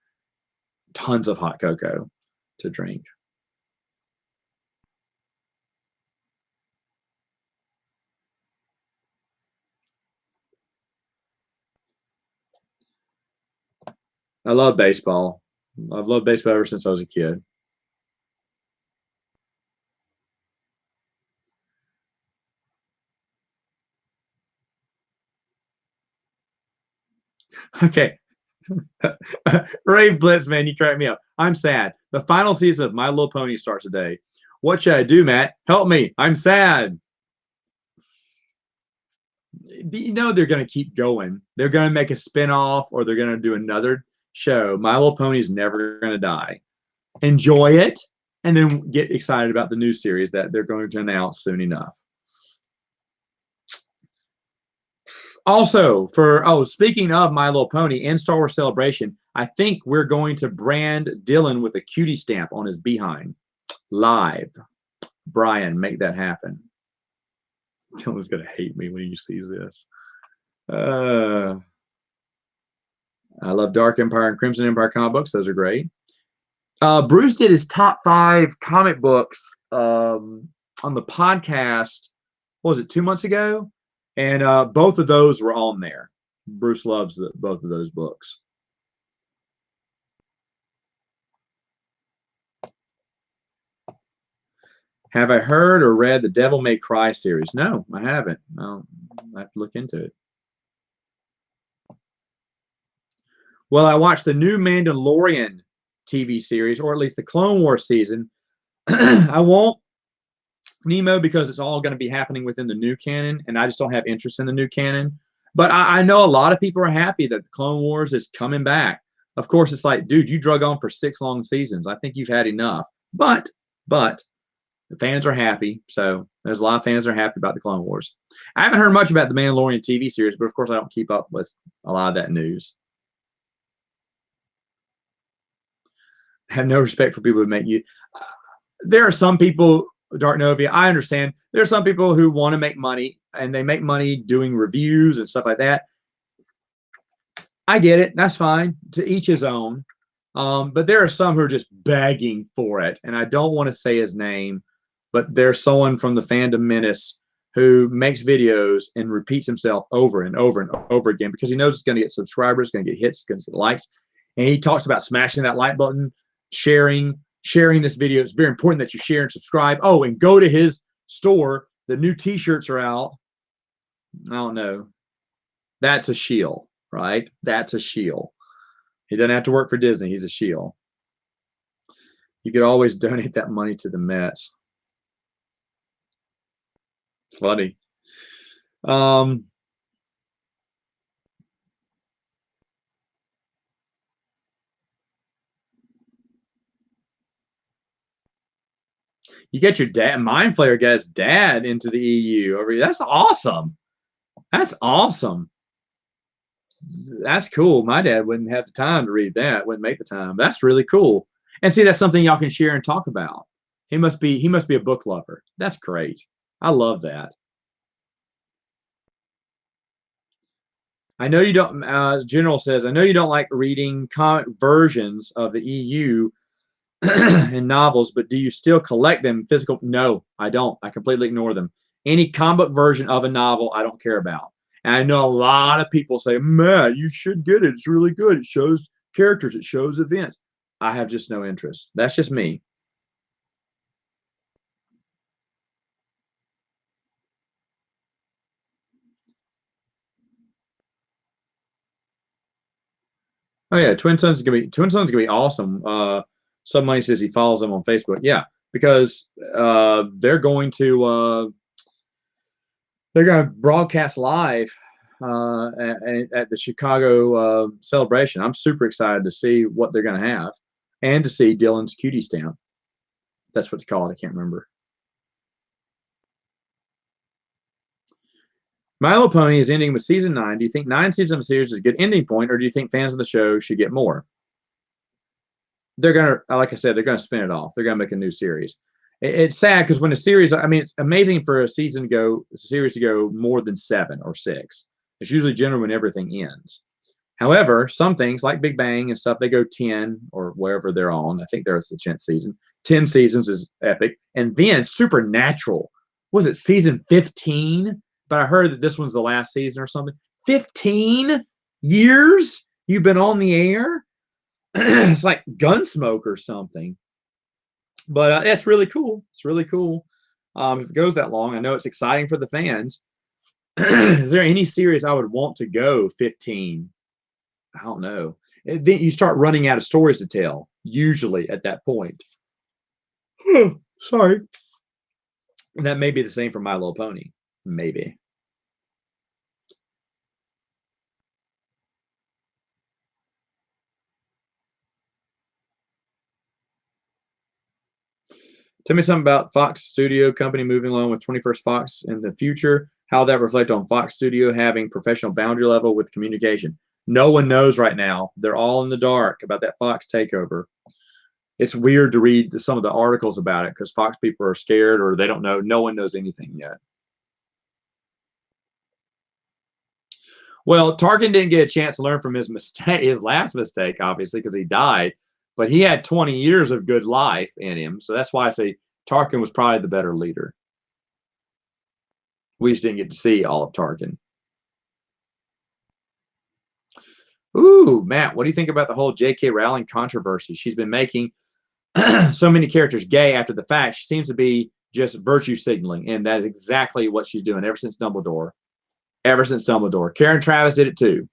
Tons of hot cocoa to drink. I love baseball. I've loved baseball ever since I was a kid. Okay. Ray Blitz, man, you crack me up. I'm sad. The final season of My Little Pony starts today. What should I do, Matt? Help me. I'm sad. You know they're going to keep going. They're going to make a spinoff or they're going to do another show. My Little Pony's never going to die. Enjoy it and then get excited about the new series that they're going to announce soon enough. Also, speaking of My Little Pony and Star Wars Celebration, I think we're going to brand Dylan with a cutie stamp on his behind live. Brian, make that happen. Dylan's going to hate me when he sees this. I love Dark Empire and Crimson Empire comic books. Those are great. Bruce did his top 5 comic books on the podcast. What was it, 2 months ago? And both of those were on there. Bruce loves both of those books. Have I heard or read the Devil May Cry series? No, I haven't. I have to look into it. Well, I watched the new Mandalorian TV series, or at least the Clone Wars season. I won't Nemo because it's all going to be happening within the new canon, and I just don't have interest in the new canon. But I know a lot of people are happy that the Clone Wars is coming back. Of course, it's like, dude, you drug on for 6 long seasons. I think you've had enough. But the fans are happy. So there's a lot of fans that are happy about the Clone Wars. I haven't heard much about the Mandalorian TV series, but of course I don't keep up with a lot of that news. I have no respect for people who make you. There are some people, Dark Novia, I understand. There are some people who want to make money, and they make money doing reviews and stuff like that. I get it. That's fine. To each his own. But there are some who are just begging for it, and I don't want to say his name, but there's someone from the Fandom Menace who makes videos and repeats himself over and over and over again because he knows it's going to get subscribers, going to get hits, going to get likes, and he talks about smashing that like button, sharing this video. It's very important that you share and subscribe. Oh, and go to his store. The new T-shirts are out. I don't know. That's a shield, right? That's a shield. He doesn't have to work for Disney. He's a shield. You could always donate that money to the Mets. It's funny. You get your dad, Mind Flayer got his dad into the EU. That's awesome. That's awesome. That's cool. My dad wouldn't have the time to read that, wouldn't make the time. That's really cool. And see, that's something y'all can share and talk about. He must be a book lover. That's great. I love that. I know you don't. General says, I know you don't like reading comic versions of the EU and novels, but do you still collect them physical? No, I don't. I completely ignore them. Any comic book version of a novel, I don't care about. And I know a lot of people say, "Man, you should get it. It's really good. It shows characters. It shows events." I have just no interest. That's just me. Oh yeah, Twin Sons is gonna be awesome. Some money says he follows them on Facebook. Yeah, because they're going to broadcast live at the Chicago celebration. I'm super excited to see what they're going to have and to see Dylan's cutie stamp. That's what it's called. I can't remember. My Little Pony is ending with season 9. Do you think 9 seasons of a series is a good ending point, or do you think fans of the show should get more? They're going to, like I said, they're going to spin it off. They're going to make a new series. It's sad because when a series, I mean, it's amazing for a series to go more than 7 or 6. It's usually generally when everything ends. However, some things like Big Bang and stuff, they go 10 or wherever they're on. I think there's the 10th season. 10 seasons is epic. And then Supernatural, was it season 15? But I heard that this one's the last season or something. 15 years you've been on the air? It's like Gunsmoke or something. But it's really cool. It's really cool. If it goes that long, I know it's exciting for the fans. Is there any series I would want to go 15? I don't know. Then you start running out of stories to tell, usually at that point. Sorry. And that may be the same for My Little Pony. Maybe. Tell me something about Fox Studio Company moving along with 21st Fox in the future. How that reflect on Fox Studio having professional boundary level with communication. No one knows right now. They're all in the dark about that Fox takeover. It's weird to read some of the articles about it because Fox people are scared or they don't know. No one knows anything yet. Well, Tarkin didn't get a chance to learn from his mistake, his last mistake, obviously, because he died. But he had 20 years of good life in him, so that's why I say Tarkin was probably the better leader. We just didn't get to see all of Tarkin. Ooh, Matt, what do you think about the whole J.K. Rowling controversy? She's been making so many characters gay after the fact. She seems to be just virtue signaling, and that is exactly what she's doing ever since Dumbledore. Ever since Dumbledore. Karen Travis did it too.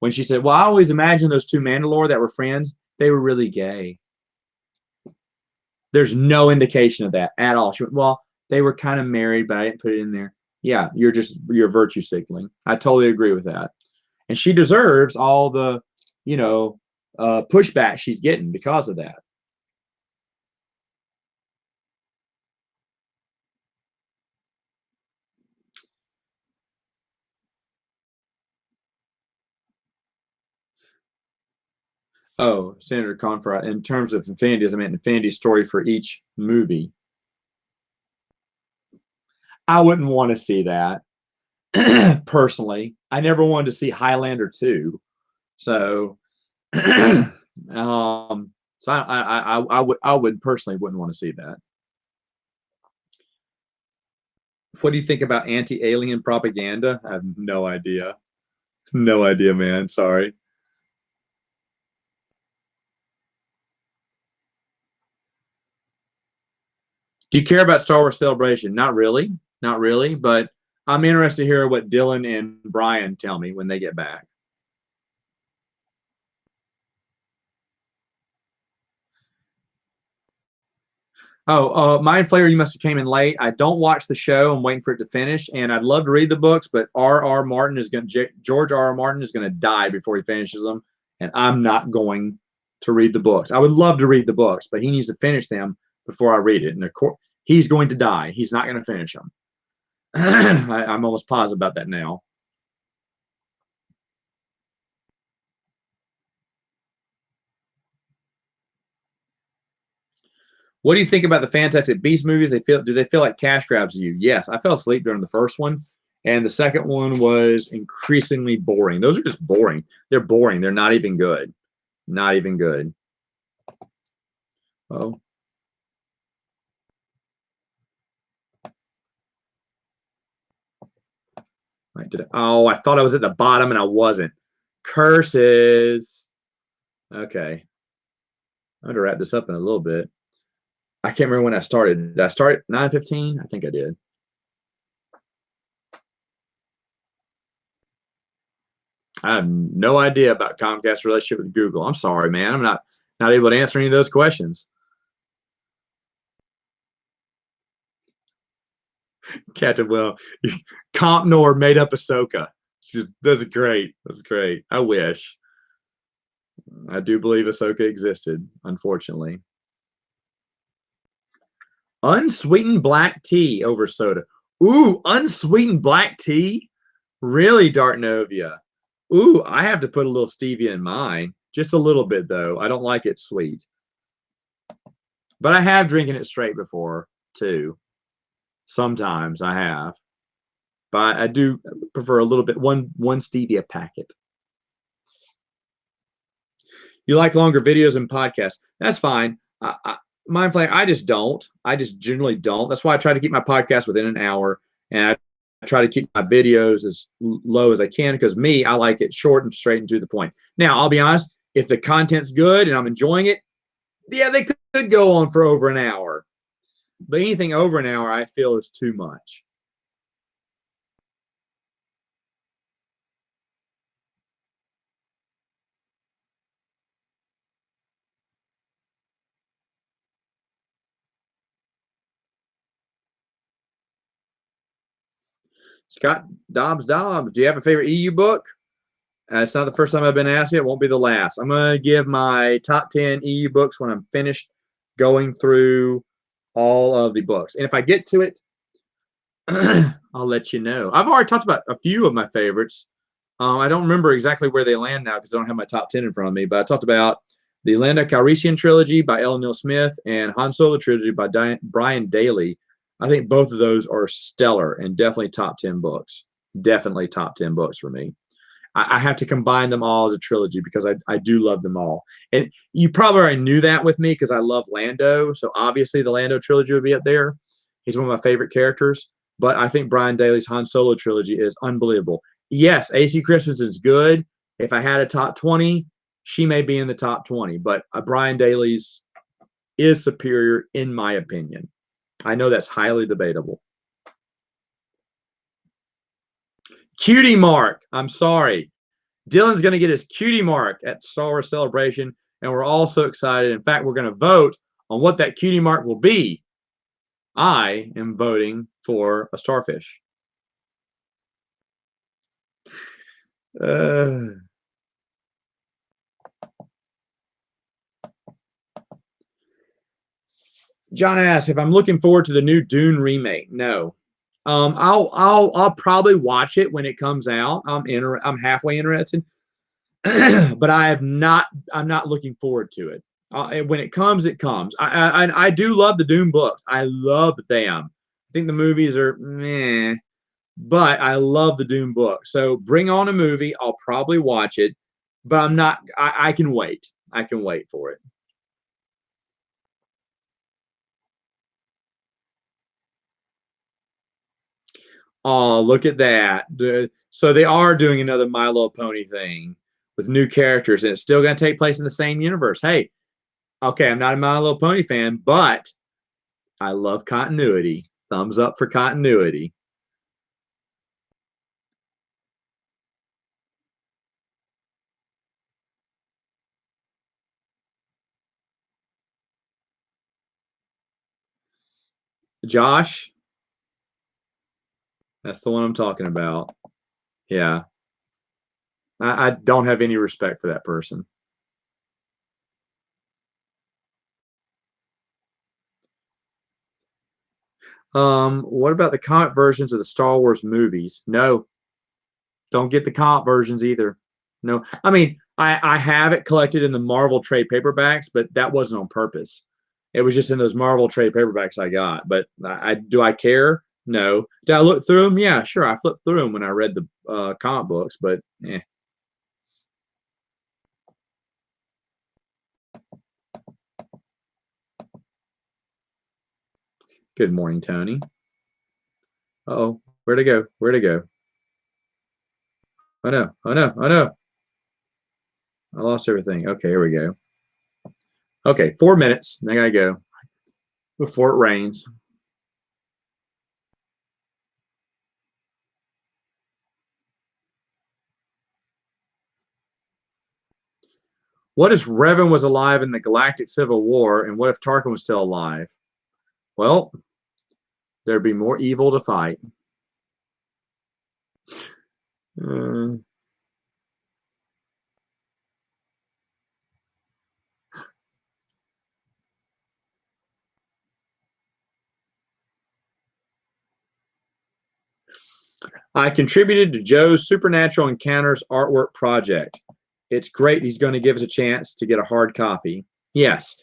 When she said, "Well, I always imagined those two Mandalore that were friends, they were really gay." There's no indication of that at all. She went, "Well, they were kind of married, but I didn't put it in there." Yeah, you're virtue signaling. I totally agree with that. And she deserves all the, you know, pushback she's getting because of that. Oh, Senator Confra, in terms of Infinities, I meant Infinity's story for each movie. I wouldn't want to see that personally. I never wanted to see Highlander 2. So, so I would personally wouldn't want to see that. What do you think about anti-alien propaganda? I have no idea. No idea, man. Sorry. Do you care about Star Wars Celebration? Not really. Not really. But I'm interested to hear what Dylan and Brian tell me when they get back. Oh, Mind Flayer, you must have came in late. I don't watch the show. I'm waiting for it to finish, and I'd love to read the books, but George R. R. Martin is going to die before he finishes them, and I'm not going to read the books. I would love to read the books, but he needs to finish them before I read it. And of course, he's going to die. He's not going to finish them. I'm almost positive about that now. What do you think about the Fantastic Beasts movies? Do they feel like cash grabs to you? Yes, I fell asleep during the first one, and the second one was increasingly boring. Those are just boring. They're boring. They're not even good. Not even good. Oh, oh, I thought I was at the bottom and I wasn't. Curses. Okay, I'm gonna wrap this up in a little bit. I can't remember when I started. Did I start at 9:15? I think I did. I have no idea about Comcast's relationship with Google. I'm sorry, man. I'm not able to answer any of those questions. Captain Will, Comp Nor made up Ahsoka. That's great. That's great. I wish. I do believe Ahsoka existed, unfortunately. Unsweetened black tea over soda. Ooh, unsweetened black tea? Really, Dartnovia? Ooh, I have to put a little stevia in mine. Just a little bit, though. I don't like it sweet. But I have drinking it straight before, too. Sometimes I have. But I do prefer a little bit, one stevia packet. You like longer videos and podcasts. That's fine. Mindfully, I just don't. I just generally don't. That's why I try to keep my podcast within an hour, and I try to keep my videos as low as I can because me, I like it short and straight and to the point. Now, I'll be honest. If the content's good and I'm enjoying it, yeah, they could go on for over an hour. But anything over an hour, I feel is too much. Scott Dobbs, do you have a favorite EU book? It's not the first time I've been asked. It won't be the last. I'm going to give my top 10 EU books when I'm finished going through all of the books. And if I get to it, I'll let you know. I've already talked about a few of my favorites. I don't remember exactly where they land now because I don't have my top 10 in front of me, but I talked about the Lando Calrissian trilogy by Ellen Neil Smith and Han Solo trilogy by Brian Daley. I think both of those are stellar and definitely top 10 books. Definitely top 10 books for me. I have to combine them all as a trilogy because I do love them all. And you probably already knew that with me because I love Lando. So obviously the Lando trilogy would be up there. He's one of my favorite characters. But I think Brian Daley's Han Solo trilogy is unbelievable. Yes, AC Christensen's good. If I had a top 20, she may be in the top 20. But Brian Daley's is superior in my opinion. I know that's highly debatable. Cutie mark. I'm sorry. Dylan's going to get his cutie mark at Star Wars Celebration, and we're all so excited. In fact, we're going to vote on what that cutie mark will be. I am voting for a starfish. John asks if I'm looking forward to the new Dune remake. No. I'll probably watch it when it comes out. I'm halfway interested, but I'm not looking forward to it. When it comes, it comes. I do love the Dune books. I love them. I think the movies are meh, but I love the Dune book. So bring on a movie. I'll probably watch it, but I'm not. I can wait. I can wait for it. Oh, look at that. So they are doing another My Little Pony thing with new characters, and it's still going to take place in the same universe. Hey, okay, I'm not a My Little Pony fan, but I love continuity. Thumbs up for continuity. Josh, that's the one I'm talking about. Yeah. I don't have any respect for that person. What about the comic versions of the Star Wars movies? No, don't get the comic versions either. No, I mean I have it collected in the Marvel trade paperbacks, but that wasn't on purpose. It was just in those Marvel trade paperbacks I got. But do I care? No. Did I look through them? Yeah, sure. I flipped through them when I read the comic books, but eh. Good morning, Tony. Uh-oh. Where'd it go? Where'd it go? Oh no. Oh no. Oh no. I lost everything. Okay, here we go. Okay, 4 minutes. I gotta go before it rains. What if Revan was alive in the Galactic Civil War, and what if Tarkin was still alive? Well, there'd be more evil to fight. Uh, I contributed to Joe's Supernatural Encounters artwork project. It's great. He's going to give us a chance to get a hard copy. Yes.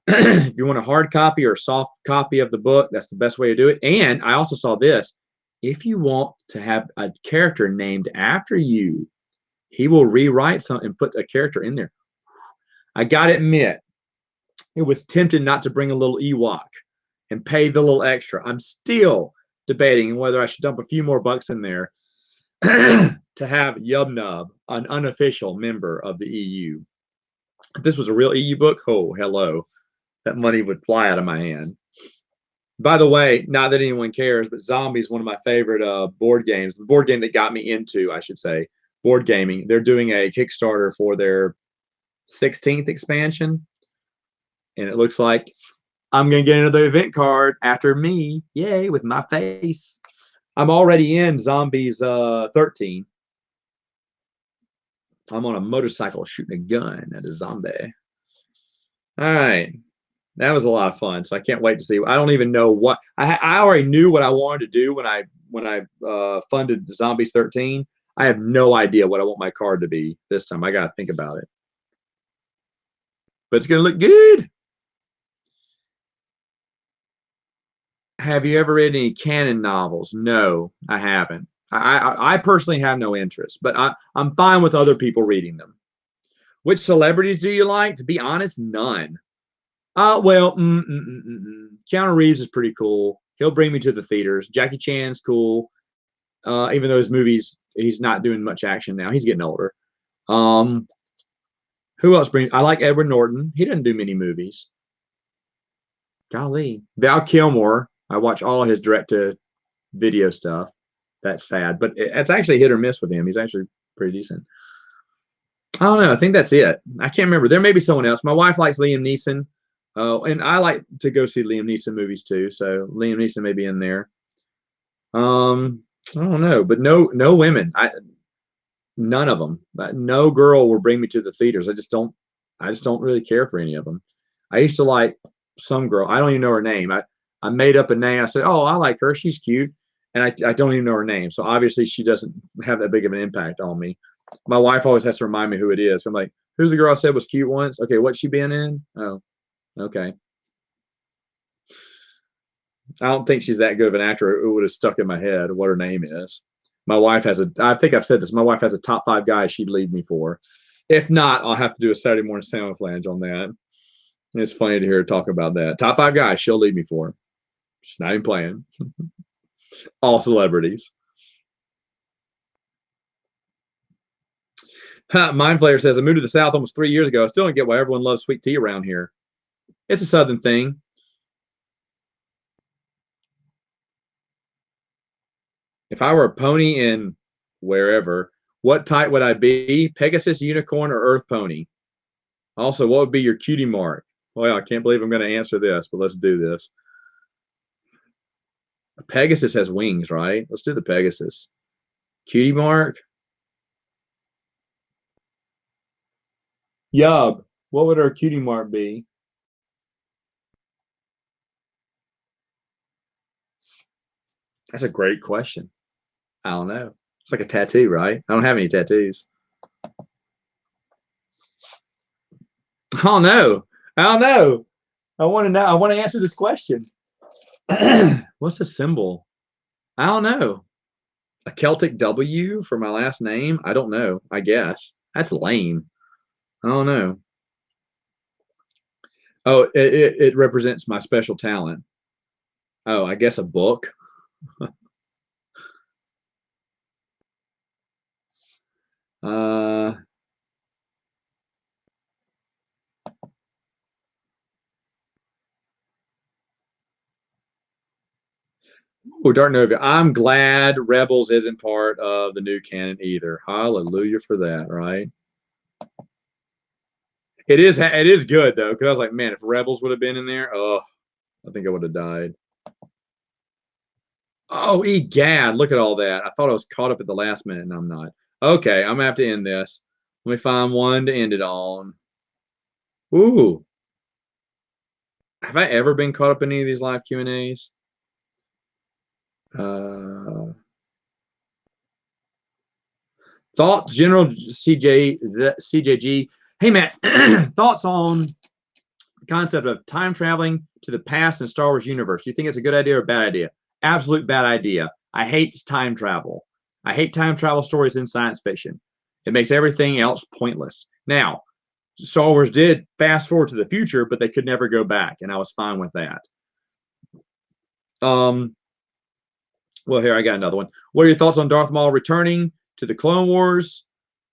If you want a hard copy or a soft copy of the book, that's the best way to do it. And I also saw this. If you want to have a character named after you, he will rewrite something and put a character in there. I got to admit, it was tempted not to bring a little Ewok and pay the little extra. I'm still debating whether I should dump a few more bucks in there to have Yubnub, an unofficial member of the EU. If this was a real EU book, oh, hello. That money would fly out of my hand. By the way, not that anyone cares, but Zombie is one of my favorite board games. The board game that got me into, I should say, board gaming. They're doing a Kickstarter for their 16th expansion. And it looks like I'm going to get another event card after me. Yay, with my face. I'm already in Zombies 13. I'm on a motorcycle shooting a gun at a zombie. All right. That was a lot of fun. So I can't wait to see. I don't even know what I already knew what I wanted to do when I funded Zombies 13. I have no idea what I want my card to be this time. I got to think about it. But it's going to look good. Have you ever read any canon novels? No, I haven't. I personally have no interest, but I'm fine with other people reading them. Which celebrities do you like? To be honest, none. Well, Keanu Reeves is pretty cool. He'll bring me to the theaters. Jackie Chan's cool. Even though his movies, he's not doing much action now. He's getting older. Who else brings? I like Edward Norton. He doesn't do many movies. Golly, Val Kilmer. I watch all his direct-to-video stuff. That's sad, but it's actually hit or miss with him. He's actually pretty decent. I don't know. I think that's it. I can't remember. There may be someone else. My wife likes Liam Neeson. And I like to go see Liam Neeson movies too. So Liam Neeson may be in there. I don't know, but no women. None of them. No girl will bring me to the theaters. I just don't really care for any of them. I used to like some girl. I don't even know her name. I made up a name. I said, "Oh, I like her. She's cute," and I don't even know her name. So obviously she doesn't have that big of an impact on me. My wife always has to remind me who it is. I'm like, "Who's the girl I said was cute once?" Okay, what's she been in? Oh, okay. I don't think she's that good of an actor. It would have stuck in my head what her name is. My wife has I think I've said this. My wife has a top 5 guys she'd leave me for. If not, I'll have to do a Saturday morning sandwich flange on that. It's funny to hear her talk about that. Top 5 guys she'll leave me for. She's not even playing. All celebrities. Mind Flayer says, I moved to the South almost 3 years ago. I still don't get why everyone loves sweet tea around here. It's a Southern thing. If I were a pony in wherever, what type would I be? Pegasus, unicorn, or earth pony? Also, what would be your cutie mark? Well, I can't believe I'm going to answer this, but let's do this. A Pegasus has wings, right? Let's do the Pegasus. Cutie mark? Yub. What would our cutie mark be? That's a great question. I don't know. It's like a tattoo, right? I don't have any tattoos. I don't know. I don't know. I want to know. I want to answer this question. What's the symbol? I don't know. A Celtic W for my last name? I don't know. I guess that's lame. I don't know. Oh, it represents my special talent. Oh, I guess a book. uh, oh, Dark Nova. I'm glad Rebels isn't part of the new canon either. Hallelujah for that, right? It is. It is good though, because I was like, man, if Rebels would have been in there, oh, I think I would have died. Oh, egad, look at all that. I thought I was caught up at the last minute, and I'm not. Okay, I'm gonna have to end this. Let me find one to end it on. Ooh, have I ever been caught up in any of these live Q&As? Uh, thoughts, General CJG. Hey, Matt, thoughts on the concept of time traveling to the past in Star Wars universe? Do you think it's a good idea or a bad idea? Absolute bad idea. I hate time travel. I hate time travel stories in science fiction. It makes everything else pointless. Now, Star Wars did fast forward to the future, but they could never go back, and I was fine with that. Well, here I got another one. What are your thoughts on Darth Maul returning to the Clone Wars?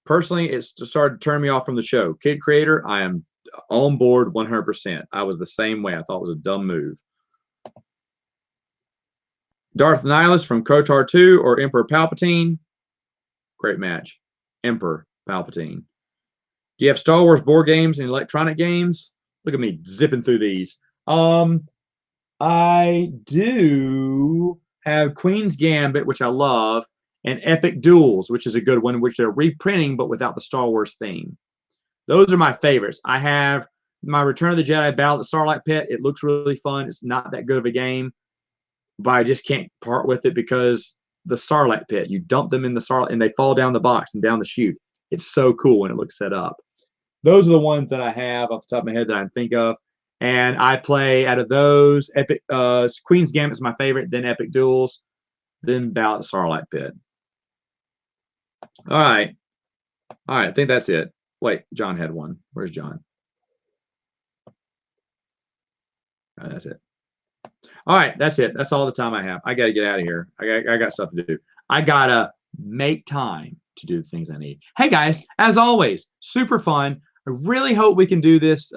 Personally, it's started to turn me off from the show. Kid creator, I am on board 100%. I was the same way. I thought it was a dumb move. Darth Nihilus from KOTOR 2 or Emperor Palpatine? Great match. Emperor Palpatine. Do you have Star Wars board games and electronic games? Look at me zipping through these. I do have Queen's Gambit, which I love, and Epic Duels, which is a good one, which they're reprinting but without the Star Wars theme. Those are my favorites. I have my Return of the Jedi Battle at the Starlight Pit. It looks really fun. It's not that good of a game, but I just can't part with it because the Starlight Pit, you dump them in the Starlight and they fall down the box and down the chute. It's so cool when it looks set up. Those are the ones that I have off the top of my head that I can think of. And I play out of those, Epic Queen's Gambit is my favorite, then Epic Duels, then Battle at the Starlight Pit. All right. All right, I think that's it. Wait, John had one. Where's John? All right, that's it. All right, that's it. That's all the time I have. I got to get out of here. I got stuff to do. I got to make time to do the things I need. Hey, guys, as always, super fun. I really hope we can do this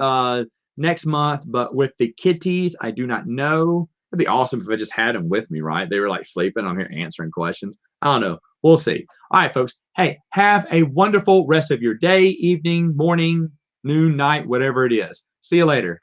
next month, but with the kitties, I do not know. It'd be awesome if I just had them with me, right? They were like sleeping. I'm here answering questions. I don't know. We'll see. All right, folks. Hey, have a wonderful rest of your day, evening, morning, noon, night, whatever it is. See you later.